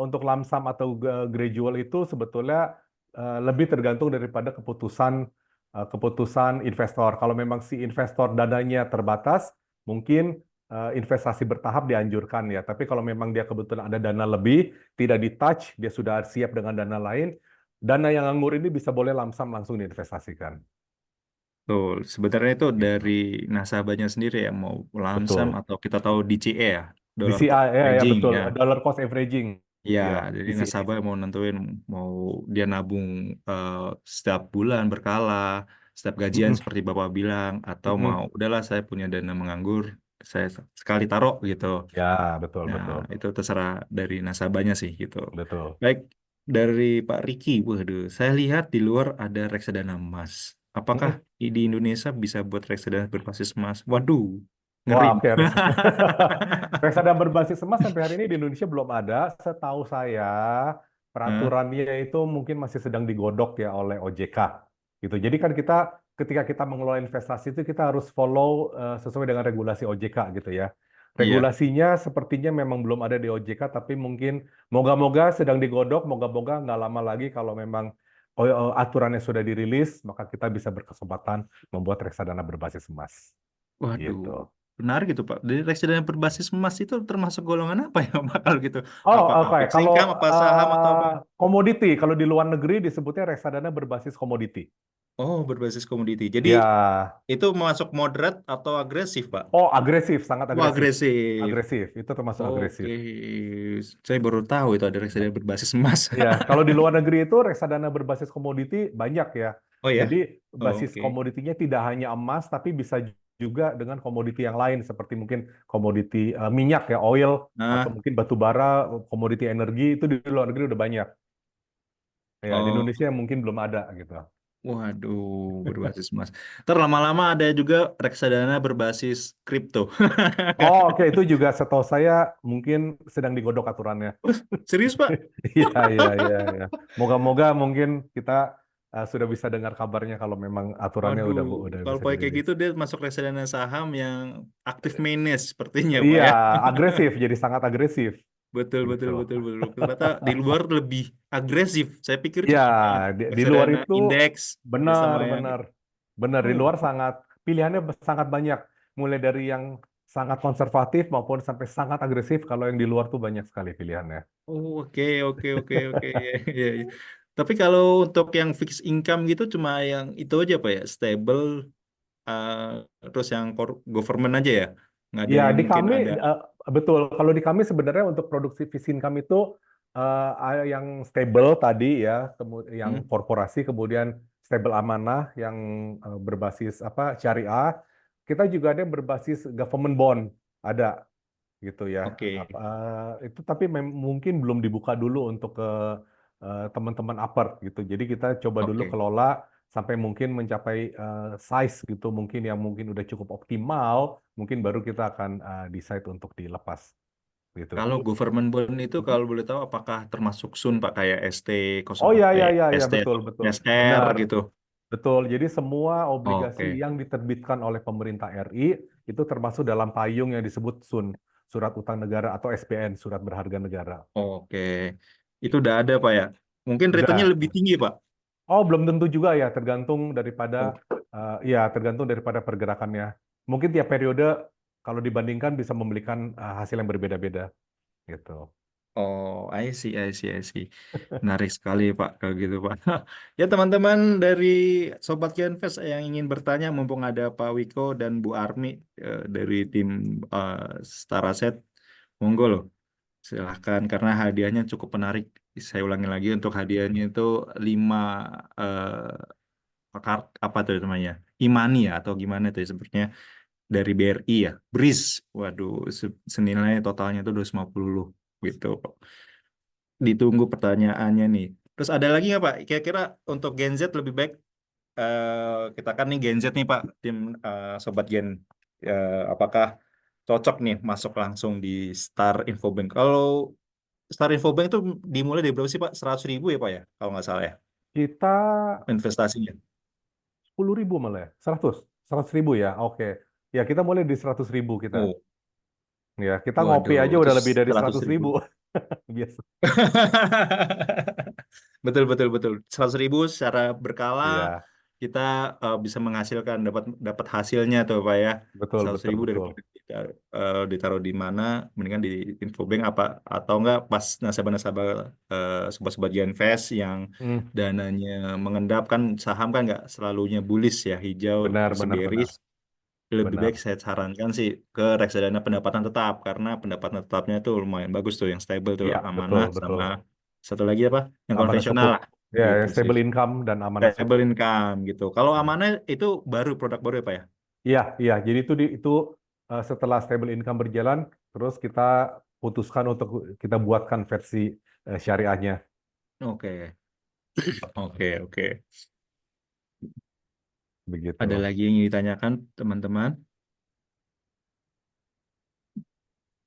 untuk lump sum atau gradual itu sebetulnya lebih tergantung daripada keputusan investor. Kalau memang si investor dananya terbatas, mungkin investasi bertahap dianjurkan ya. Tapi kalau memang dia kebetulan ada dana lebih, tidak di-touch, dia sudah siap dengan dana lain, dana yang nganggur ini bisa boleh lamsam langsung diinvestasikan. Betul. Sebenarnya itu Gitu. dari nasabahnya sendiri ya, mau lamsam Betul. atau kita tahu DCA ya, dollar DCI, cost ya averaging betul. ya. Dollar cost averaging. Ya, Ya, jadi DCA. nasabah mau nentuin mau dia nabung eh, setiap bulan berkala, setiap gajian Mm-mm. seperti Bapak bilang, atau mau Mm-mm. udahlah saya punya dana menganggur, saya sekali taruh gitu. Ya, betul, Nah, betul. itu terserah dari nasabahnya sih gitu. Betul. Baik, dari Pak Riki, waduh, saya lihat di luar ada reksadana emas. Apakah Mm-mm. di Indonesia bisa buat reksadana berbasis emas? Waduh, ngeri. Wah, oke. Reksadana berbasis emas sampai hari ini di Indonesia belum ada. Setahu saya, Hah? peraturannya itu mungkin masih sedang digodok ya oleh OJK. Gitu. Jadi kan ketika kita mengelola investasi itu kita harus follow sesuai dengan regulasi OJK gitu ya. Iya. Regulasinya sepertinya memang belum ada di OJK, tapi mungkin moga-moga sedang digodok, moga-moga nggak lama lagi kalau memang aturannya sudah dirilis, maka kita bisa berkesempatan membuat reksadana berbasis emas. Waduh, Gitu. menarik gitu Pak. Dari reksadana berbasis emas itu termasuk golongan apa ya Pak kalau gitu? Oh, Apakah oke. fixed Kalau income, apa saham atau apa? komoditi, kalau di luar negeri disebutnya reksadana berbasis komoditi. Oh, berbasis komoditi. Jadi Ya, itu masuk moderat atau agresif Pak? oh agresif, sangat Oh, agresif. agresif. Agresif, itu termasuk Oke, agresif. saya baru tahu itu ada Ya. reksadana berbasis emas. Ya, kalau di luar negeri itu reksadana berbasis komoditi banyak ya. Oh Jadi ya, basis oke. komoditinya tidak hanya emas, tapi bisa juga dengan komoditi yang lain seperti mungkin komoditi minyak ya, oil, atau Nah, mungkin batu bara, komoditi energi itu di luar negeri udah banyak. Ya, di oh, Indonesia mungkin belum ada gitu. waduh, berbasis emas. Ntar lama-lama ada juga reksadana berbasis kripto. Oh, oke. Itu juga setahu saya mungkin sedang digodok aturannya. Wah, serius Pak? Iya, iya, iya, iya. Moga-moga mungkin kita sudah bisa dengar kabarnya kalau memang aturannya Waduh, udah kalau bisa pakai kayak dirilis. gitu dia masuk reksadana saham yang aktif manage sepertinya Pak Iya, ya. agresif, jadi sangat agresif Betul, gitu. betul, betul, betul. Ternyata di luar lebih agresif. Saya pikir Iya, cuma di luar reksadana itu indeks benar, sama yang benar, benar di oh, luar sangat pilihannya sangat banyak, mulai dari yang sangat konservatif maupun sampai sangat agresif. Kalau yang di luar tuh banyak sekali pilihannya. oh, oke, oke, oke, oke. Ya, ya, ya. Tapi kalau untuk yang fixed income gitu cuma yang itu aja Pak ya, stable eh, terus yang government aja ya. Nggak ada Ya, yang di mungkin kami ada. betul. Kalau di kami sebenarnya untuk produksi fixed income itu yang stable tadi ya, yang Hmm? korporasi, kemudian stable amanah yang berbasis apa syariah. Kita juga ada yang berbasis government bond, ada gitu ya. Oke, Itu tapi mungkin belum dibuka dulu untuk ke teman-teman upper gitu. Jadi kita coba dulu oke. kelola sampai mungkin mencapai size gitu, mungkin yang mungkin udah cukup optimal, mungkin baru kita akan decide untuk dilepas gitu. Kalau government bond itu Mhm. kalau boleh tahu apakah termasuk Sun Pak kayak Oh ya, 4 ya, ya, ya, ST betul, atau betul, SR benar, gitu. betul. Jadi semua obligasi Oke, yang diterbitkan oleh pemerintah RI itu termasuk dalam payung yang disebut SUN, Surat Utang Negara atau SBN, Surat Berharga Negara. oke. Itu udah ada Pak ya. Mungkin returnnya Udah. lebih tinggi Pak. Oh, belum tentu juga ya, tergantung daripada Oh, ya tergantung daripada pergerakannya. Mungkin tiap periode kalau dibandingkan bisa memberikan hasil yang berbeda-beda gitu. oh, I see, I see, I see. Menarik sekali Pak kalau gitu Pak. Ya teman-teman dari Sobat Kianvest yang ingin bertanya, mumpung ada Pak Wiko dan Bu Armi dari tim eh, Staraset, monggo loh. Silahkan, karena hadiahnya cukup menarik. Saya ulangi lagi untuk hadiahnya itu 5 apa tuh namanya? Imani ya atau gimana tuh sebenarnya dari BRI ya, BRIS. Waduh, senilai totalnya tuh 250 gitu. Ditunggu pertanyaannya nih. Terus ada lagi nggak Pak? Kira-kira untuk Gen Z lebih baik kita kan nih Gen Z nih Pak, tim Sobat Gen, apakah cocok nih masuk langsung di Star Infobank? Kalau Star Infobank itu dimulai dari berapa sih Pak? 100.000 ya Pak ya? Kalau nggak salah ya, Kita investasinya. 10.000 malah ya, 100.000 ya, oke. Ya kita mulai di 100.000 kita. Oh, Ya kita ngopi waduh, aja itu udah lebih dari 100.000. 100.000. Biasa. Betul, betul, betul. 100.000 secara berkala Iya, kita bisa menghasilkan dapat dapat hasilnya tuh Pak ya. betul, seratus betul, ribu betul. daripada kita ditaruh di mana, mendingan di Infobank apa atau enggak pas nasabah-nasabah sobat-sobat Genvest yang Hmm, dananya mengendap kan saham kan nggak selalunya bullish ya, hijau benar, terus benar, benar, bearish. Lebih baik benar. saya sarankan sih ke reksadana pendapatan tetap karena pendapatan tetapnya tuh lumayan bagus tuh yang stable tuh Iya, betul, amanah betul. sama satu lagi apa yang Amanah konvensional sukuk. lah Ya, gitu sih, stable income dan amanah stable sukuk. income gitu. Kalau Hmm. amanah itu baru produk baru ya Pak ya? Iya, iya. Jadi itu setelah stable income berjalan, terus kita putuskan untuk kita buatkan versi syariahnya, Oke, oke, oke. begitu. Ada lagi yang ingin ditanyakan teman-teman?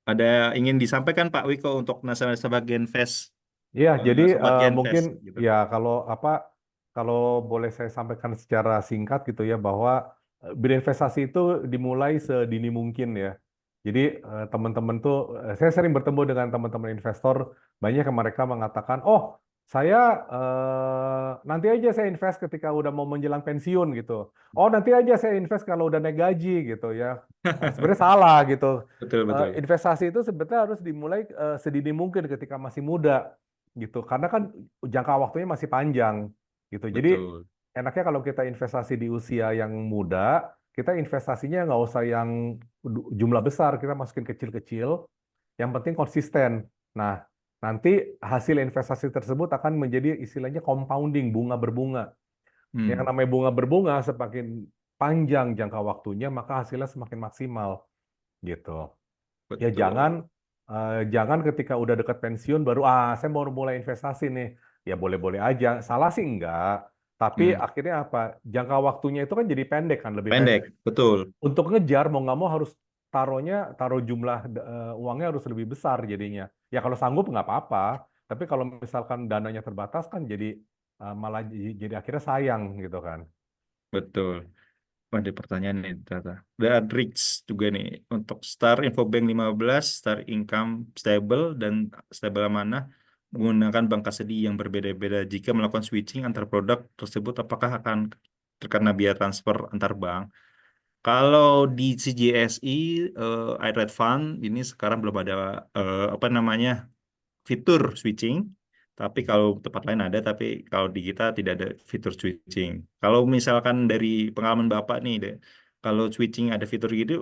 Ada ingin disampaikan Pak Wiko untuk nasabah Genvest, Iya, jadi sobat mungkin Genvest gitu. ya kalau boleh saya sampaikan secara singkat gitu ya bahwa berinvestasi itu dimulai sedini mungkin ya. Jadi teman-teman tuh saya sering bertemu dengan teman-teman investor, banyak yang mereka mengatakan, "Oh, saya nanti aja saya invest ketika udah mau menjelang pensiun gitu. Oh, nanti aja saya invest kalau udah naik gaji gitu ya." Sebenarnya salah gitu. Betul, betul, Investasi itu sebetulnya harus dimulai sedini mungkin ketika masih muda gitu karena kan jangka waktunya masih panjang gitu jadi betul. enaknya kalau kita investasi di usia yang muda kita investasinya nggak usah yang jumlah besar kita masukin kecil-kecil yang penting konsisten nah nanti hasil investasi tersebut akan menjadi istilahnya compounding bunga berbunga yang Hmm, namanya bunga berbunga semakin panjang jangka waktunya maka hasilnya semakin maksimal gitu. Ya betul. jangan ketika udah dekat pensiun baru saya mau mulai investasi nih. Ya boleh-boleh aja. Salah sih enggak. Tapi Hmm, akhirnya apa? Jangka waktunya itu kan jadi pendek kan, lebih pendek. pendek, betul. Untuk ngejar mau nggak mau harus taruh jumlah uangnya harus lebih besar jadinya. Ya kalau sanggup nggak apa-apa. Tapi kalau misalkan dananya terbatas kan jadi malah jadi akhirnya sayang gitu kan. Betul. Ada pertanyaan nih ternyata. Dan Rix juga nih. Untuk Star Infobank 15, Star Income Stable, dan Stable Amanah menggunakan bank kasedi yang berbeda-beda. Jika melakukan switching antar produk tersebut, apakah akan terkena biaya transfer antar bank? Kalau di CGSI, iRed Fund, ini sekarang belum ada apa namanya fitur switching, tapi kalau tempat lain ada, tapi kalau di kita tidak ada fitur switching. Kalau misalkan dari pengalaman Bapak nih, kalau switching ada fitur gitu,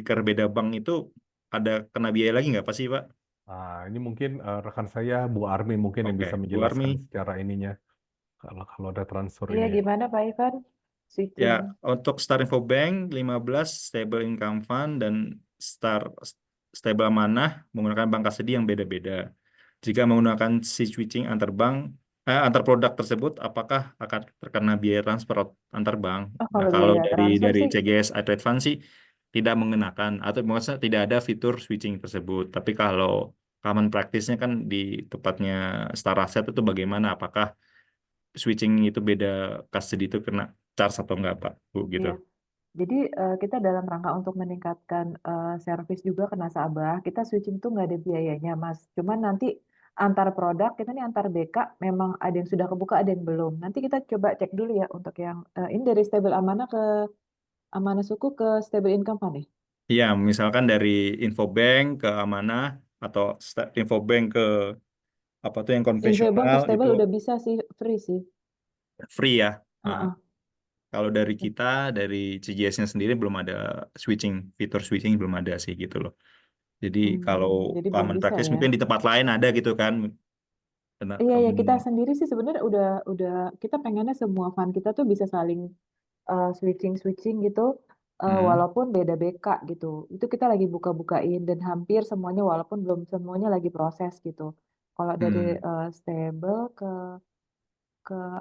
karena beda bank itu ada kena biaya lagi nggak pasti Pak? Ini mungkin rekan saya Bu Armi mungkin yang Oke, bisa Bu Armi. menjelaskan secara ininya kalau ada transfer Iya, ini ya. gimana Pak Ivan? Ya, Switching. untuk Star Info Bank 15 Stable Income Fund dan Star Stable Amanah menggunakan bank kasedi yang beda-beda. Jika menggunakan si switching antar produk tersebut, apakah akan terkena biaya transfer antar bank? Oh, Nah, kalau kalau biaya dari transfer dari sih, CGS iTrade Fund sih tidak mengenakan atau maksudnya tidak ada fitur switching tersebut. Tapi kalau common practice-nya kan di tempatnya Star Asset itu bagaimana? Apakah switching itu beda custody itu kena charge atau enggak, Pak? Bu, gitu. iya. Jadi kita dalam rangka untuk meningkatkan servis juga ke nasabah, kita switching tuh nggak ada biayanya, Mas. Cuman nanti antar produk, kita nih antar BK memang ada yang sudah kebuka, ada yang belum. Nanti kita coba cek dulu ya untuk yang ini dari stable amanah ke amanah suku ke stable income fund nih. Iya, misalkan dari Infobank ke Amanah atau Infobank ke apa tuh yang Infobank ke konvensional itu stable udah bisa sih, free sih. free ya. Nah, Heeh. kalau dari kita, dari CGS-nya sendiri belum ada switching, fitur switching belum ada sih gitu loh. Jadi kalau Jadi belum common bisa practice ya. mungkin di tempat lain ada gitu kan. Iya ya, kita sendiri sih sebenarnya udah kita pengennya semua fund kita tuh bisa saling switching switching gitu. walaupun beda BK gitu. Itu kita lagi buka-bukain dan hampir semuanya walaupun belum semuanya lagi proses gitu. Kalau dari Hmm. stable ke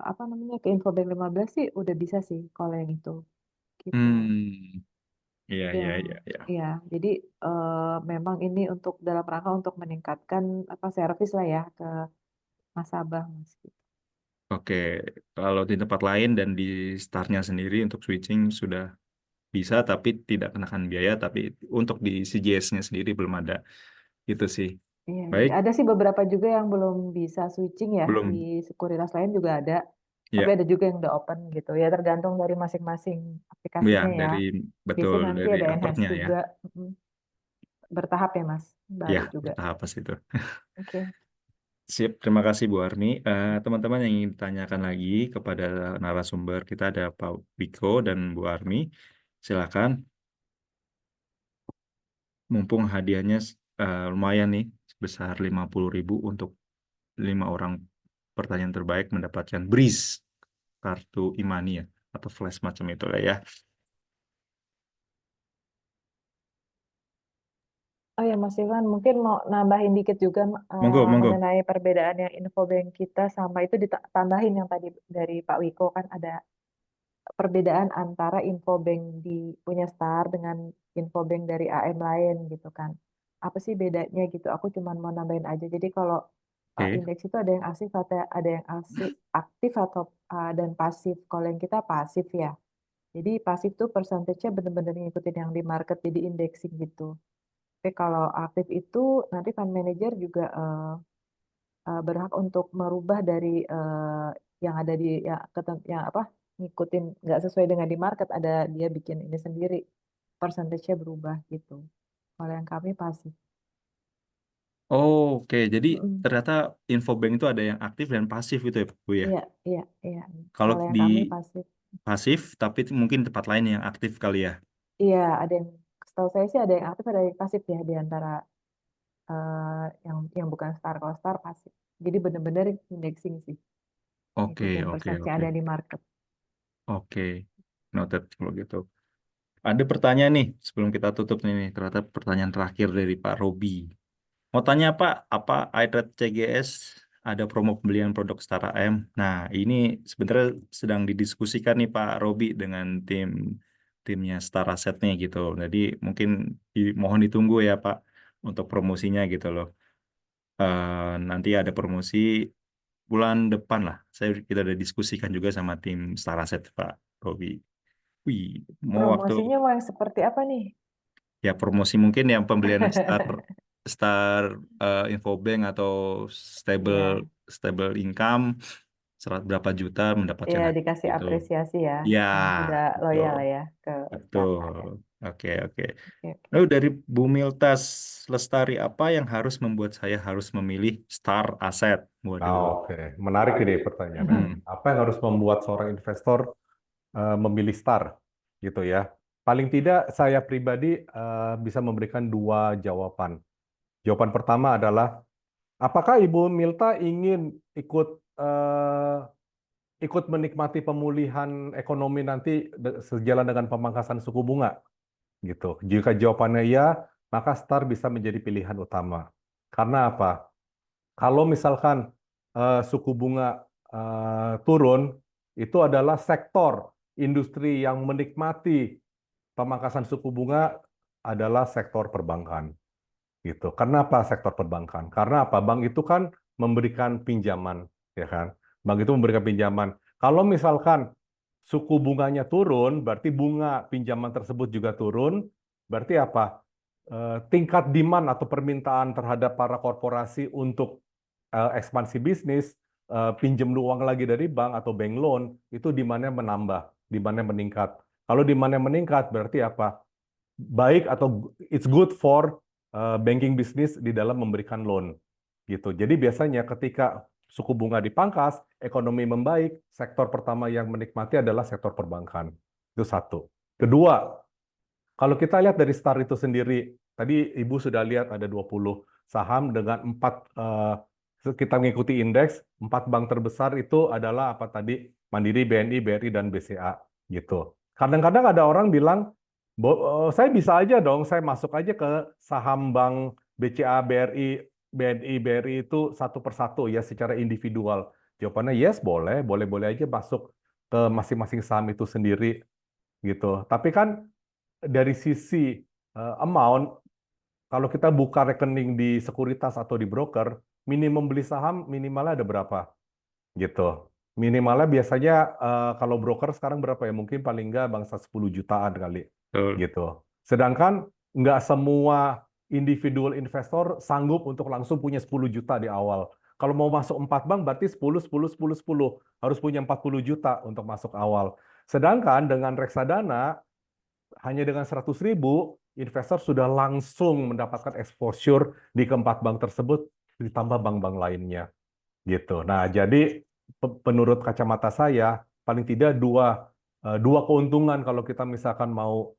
apa namanya ke Infobank 15 sih udah bisa sih kalau yang itu gitu. Hmm. Iya, Itu iya, yang iya, iya. ya. Jadi memang ini untuk dalam rangka untuk meningkatkan apa servis lah ya ke nasabah Mas. Gitu. Oke, kalau di tempat lain dan di startnya sendiri untuk switching sudah bisa, tapi tidak kenakan biaya. Tapi untuk di CJS-nya sendiri belum ada. Itu sih. Iya, iya. Baik, Ada sih beberapa juga yang belum bisa switching ya di belum. sekuritas lain juga ada. Tapi Ya, ada juga yang udah open gitu. Ya tergantung dari masing-masing ya aplikasinya ya. dari betul Biasanya nanti dari ada enhance apartnya ya. juga. Bertahap ya Mas, Ya, baru juga. bertahap pas itu. Oke. Sip, terima kasih Bu Arni. Teman-teman yang ingin ditanyakan lagi kepada narasumber kita ada Pak Wiko dan Bu Arni. Silakan. Mumpung hadiahnya lumayan nih, sebesar 50.000 untuk 5 orang pertanyaan terbaik mendapatkan BRIZ, kartu Imani ya, atau flash macam itu lah ya. Oh ya Mas Ivan, mungkin mau nambahin dikit juga Monggo, monggo. mengenai perbedaan yang Infobank kita sama itu ditambahin yang tadi dari Pak Wiko kan ada perbedaan antara Infobank di punya Star dengan Infobank dari AM lain gitu kan. Apa sih bedanya gitu? Aku cuma mau nambahin aja. Jadi kalau Oke. indeks itu ada yang aktif atau ada yang aktif atau dan pasif. Kalau yang kita pasif ya. Jadi pasif tuh persentasenya benar-benar ngikutin yang di market jadi indexing gitu. Tapi kalau aktif itu nanti fund manager juga berhak untuk merubah dari yang ada di ya yang apa ngikutin nggak sesuai dengan di market ada dia bikin ini sendiri persentasenya berubah gitu. Kalau yang kami pasif. Oke, jadi Mm-mm. ternyata Infobank itu ada yang aktif dan pasif itu ya, Bu ya. Iya, iya, iya. Kalau Kalau yang di kami pasif. pasif, tapi mungkin tempat lain yang aktif kali ya. Iya, ada yang setahu saya sih ada yang aktif ada yang pasif ya di antara yang bukan star kalau star pasif. Jadi benar-benar indexing sih, Oke, ngikutin oke, persentase yang oke. ada di market. Oke, noted kalau gitu. Ada pertanyaan nih sebelum kita tutup nih, ternyata pertanyaan terakhir dari Pak Robi. Mau tanya Pak, apa iTrade CGS ada promo pembelian produk Setara AM? Nah, ini sebenarnya sedang didiskusikan nih Pak Robi dengan timnya Setara Set nih gitu. Jadi mungkin mohon ditunggu ya Pak untuk promosinya gitu loh. Nanti ada promosi bulan depan lah. Kita udah diskusikan juga sama tim Setara Set Pak Robi. Wih, mau waktu Promosinya mau yang seperti apa nih? ya promosi mungkin yang pembelian Star Star Infobank atau stable Ya, stable income berapa juta mendapatkan ya hadiah dikasih gitu. apresiasi ya, Ya, yang sudah betul. loyal ya ke Betul. Starta ya. Oke, oke. Oke, oke. Lalu dari Bu Miltas Lestari, apa yang harus membuat saya harus memilih Star Asset? Waduh. Oke, menarik ini pertanyaannya. Hmm, Apa yang harus membuat seorang investor memilih STAR gitu ya? Paling tidak saya pribadi bisa memberikan dua jawaban. Jawaban pertama adalah apakah Ibu Milta ingin ikut eh, ikut menikmati pemulihan ekonomi nanti sejalan dengan pemangkasan suku bunga gitu. Jika jawabannya ya, maka STAR bisa menjadi pilihan utama. Karena apa? Kalau misalkan suku bunga turun, itu adalah sektor industri yang menikmati pemangkasan suku bunga adalah sektor perbankan. Gitu. Karena apa sektor perbankan? Karena apa? Bank itu kan memberikan pinjaman, ya kan? Bank itu memberikan pinjaman. Kalau misalkan suku bunganya turun, berarti bunga pinjaman tersebut juga turun. Berarti apa? Tingkat demand atau permintaan terhadap para korporasi untuk ekspansi bisnis, pinjam uang lagi dari bank atau bank loan, itu demand-nya menambah, demand-nya meningkat. Kalau demand-nya meningkat, berarti apa? Baik atau it's good for banking business di dalam memberikan loan gitu. Jadi biasanya ketika suku bunga dipangkas, ekonomi membaik, sektor pertama yang menikmati adalah sektor perbankan. Itu satu. Kedua, kalau kita lihat dari STAR itu sendiri, tadi Ibu sudah lihat ada 20 saham dengan 4 kita mengikuti indeks, 4 bank terbesar itu adalah apa tadi? Mandiri, BNI, BRI dan BCA gitu. Kadang-kadang ada orang bilang Saya bisa aja dong, saya masuk aja ke saham bank BCA, BRI, BNI, BRI itu satu persatu ya secara individual. Jawabannya yes, boleh, boleh-boleh aja masuk ke masing-masing saham itu sendiri gitu. Tapi kan dari sisi amount, kalau kita buka rekening di sekuritas atau di broker, minimum beli saham minimalnya ada berapa gitu. Minimalnya biasanya kalau broker sekarang berapa ya? Mungkin paling nggak bangsa 10 jutaan kali Betul. gitu. Sedangkan nggak semua individual investor sanggup untuk langsung punya 10 juta di awal. Kalau mau masuk 4 bank berarti 10, 10, 10, 10. Harus punya 40 juta untuk masuk awal. Sedangkan dengan reksadana, hanya dengan 100.000, investor sudah langsung mendapatkan exposure di keempat bank tersebut, ditambah bank-bank lainnya gitu. Nah, jadi menurut kacamata saya paling tidak dua keuntungan kalau kita misalkan mau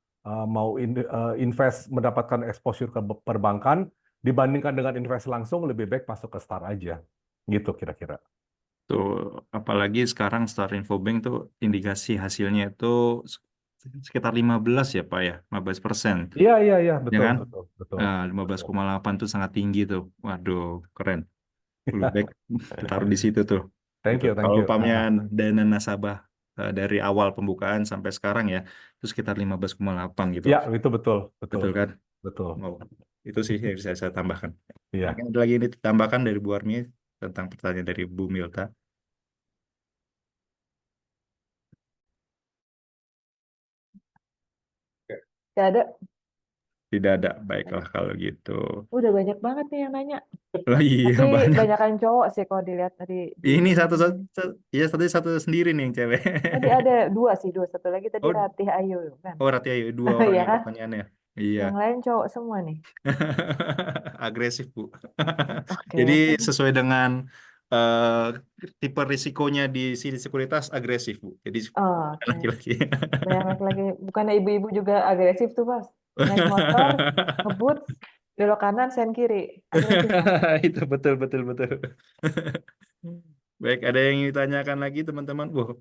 invest mendapatkan exposure ke perbankan dibandingkan dengan invest langsung lebih baik masuk ke Star aja. Gitu kira-kira. Tuh, apalagi sekarang Star Infobank tuh indikasi hasilnya itu sekitar 15 ya Pak ya, 15%. Iya, iya, iya, Ya betul, kan? betul, betul, Nah, betul. 15,8 tuh sangat tinggi tuh. Waduh, keren. Lebih baik ditaruh di situ tuh. Thank Gitu. you, thank Kalau you. umpamanya dana nasabah dari awal pembukaan sampai sekarang ya, itu sekitar 15,8 gitu. Ya, itu betul, betul, Betul kan? betul. Mau. Itu sih yang bisa saya tambahkan. Iya. Mungkin ada lagi ini ditambahkan dari Bu Armi tentang pertanyaan dari Bu Milta. Nggak ada. Tidak ada. Ada. Baiklah kalau gitu. Udah banyak banget nih yang nanya. Oh iya Tapi banyak. banyakan cowok sih kalau dilihat tadi di Ini satu, ininya satu, nih. ya satu sendiri nih yang cewek. Tadi ada dua sih, dua. Satu lagi tadi Oh, Ratih Ayu kan. oh Rati Ayu, dua orang Iya yang kan? pertanyaannya. Iya. Yang lain cowok semua nih. Agresif, Bu. Jadi Oke. sesuai dengan eh, tipe risikonya di sini sekuritas agresif, Bu. Jadi Oh, oke. laki-laki. Banyak lagi. Bukannya ibu-ibu juga agresif tuh, Mas. Naik motor, ngebut, belok kanan, sen kiri. Agresif, Mas. Itu betul betul betul. Baik, ada yang ditanyakan lagi teman-teman? Wah,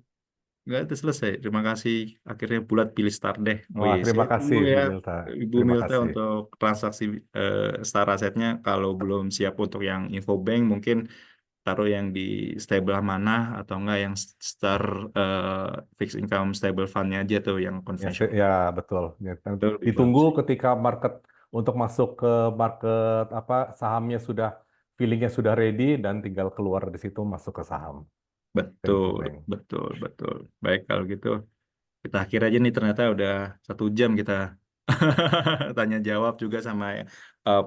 nggak itu selesai. Terima kasih. Akhirnya bulat pilih start deh. Wah, Wih, terima saya tunggu kasih, ya Bu Milta. Ibu Terima Milta kasih. untuk transaksi Star Asetnya. Kalau belum siap untuk yang Infobank, mungkin taruh yang di stable mana atau enggak yang Star fixed income stable fund-nya aja tuh yang konvensional. Ya, betul. Ya, Itu lebih ditunggu bagus. ketika market untuk masuk ke market apa sahamnya sudah feelingnya sudah ready dan tinggal keluar di situ masuk ke saham ke Betul, Infobank. betul, betul. Baik kalau gitu. Kita akhir aja nih ternyata udah 1 jam kita tanya jawab juga sama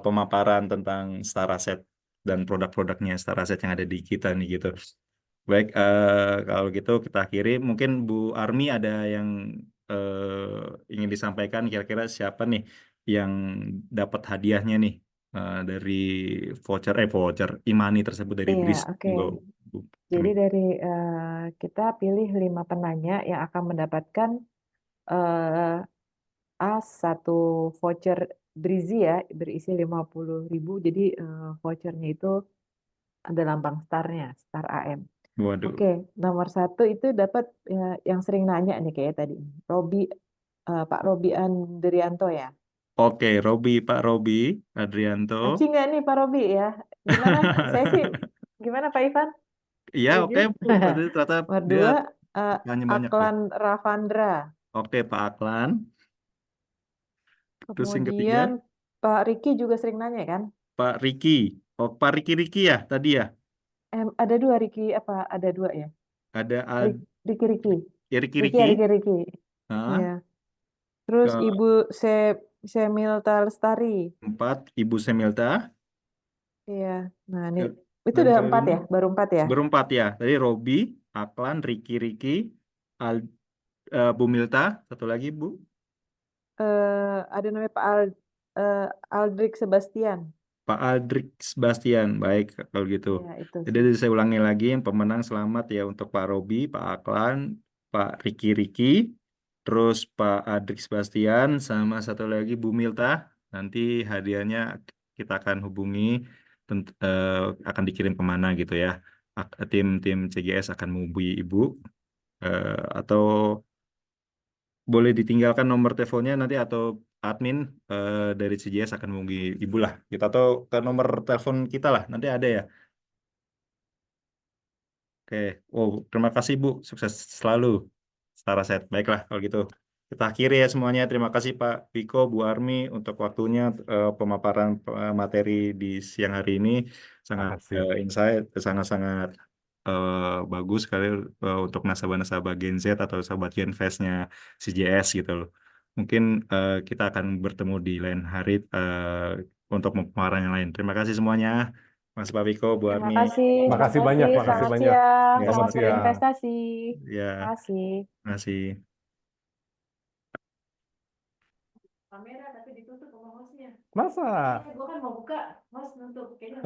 pemaparan tentang Star Asset dan produk-produknya Star Asset yang ada di kita nih gitu. Baik, kalau gitu kita akhiri. Mungkin Bu Armi ada yang ingin disampaikan kira-kira siapa nih yang dapat hadiahnya nih dari voucher e-money tersebut dari Iya, BRIS. oke. Monggo, Bu Jadi Armi. dari kita pilih 5 penanya yang akan mendapatkan eh, satu voucher Brizi ya, berisi 50.000. Jadi vouchernya itu ada lambang starnya, Star AM. Waduh. Oke, nomor 1 itu dapat yang sering nanya nih kayak tadi, Robi, Pak Robi Andrianto ya. Oke, Robi, Pak Robi, Adrianto. Aci nggak nih Pak Robi ya? Gimana? Saya sih, gimana Pak Ivan? Iya, Setuju? oke, Bu. Berarti ternyata Nomor dia 2, tanya banyak tuh. Aklan Ravandra. Oke, Pak Aklan. Terus yang ketiga, Kemudian Pak Riki juga sering nanya kan? Pak Riki. Oh, Pak Riki ya tadi ya. Ada dua Riki apa? Ada dua ya? Ada Riki Riki. Riki Riki ya Riki. Riki Riki. Iya. Nah, Terus ke Ibu Semilta Lestari. 4, Ibu Semilta. Iya. Nah ini itu Dan udah 4 kelima, ya? Baru 4 ya? berempat ya. Tadi Robi, Aklan, Riki, Al, Bu Milta. Satu lagi, Bu. Ada namanya Pak eh, Aldrik Sebastian. Pak Aldrik Sebastian, baik kalau gitu. Ya itu Jadi sih. saya ulangi lagi, yang pemenang selamat ya untuk Pak Robi, Pak Aklan, Pak Riki, terus Pak Aldrik Sebastian, sama satu lagi Bu Milta. Nanti hadiahnya kita akan hubungi, akan dikirim kemana gitu ya. Tim-tim CGS akan menghubungi Ibu, atau boleh ditinggalkan nomor teleponnya nanti atau admin dari CJS akan menghubungi Ibu lah. Kita atau ke nomor telepon kita lah, nanti ada ya. Oke, oh terima kasih Bu, sukses selalu. Setara set, baiklah kalau gitu. Kita akhiri ya semuanya. Terima kasih Pak Viko, Bu Armi untuk waktunya pemaparan materi di siang hari ini sangat Makasih. insight, sangat-sangat bagus sekali untuk nasabah-nasabah Gen Z atau sahabat Gen Fest-nya CJS gitu loh. Mungkin kita akan bertemu di lain hari untuk pemaparan yang lain. Terima kasih semuanya, Mas Pak Viko, Bu Terima Armi. kasih, Mas Makasih Nofri. banyak, makasih Selamat banyak. siang. Ya, Selamat Selamat sama-sama. siang. berinvestasi. Ya, Terima kasih. terima kasih. Kamera tapi ditutup sama hostnya. Masa? Gue kan mau buka, host nutup. Kayaknya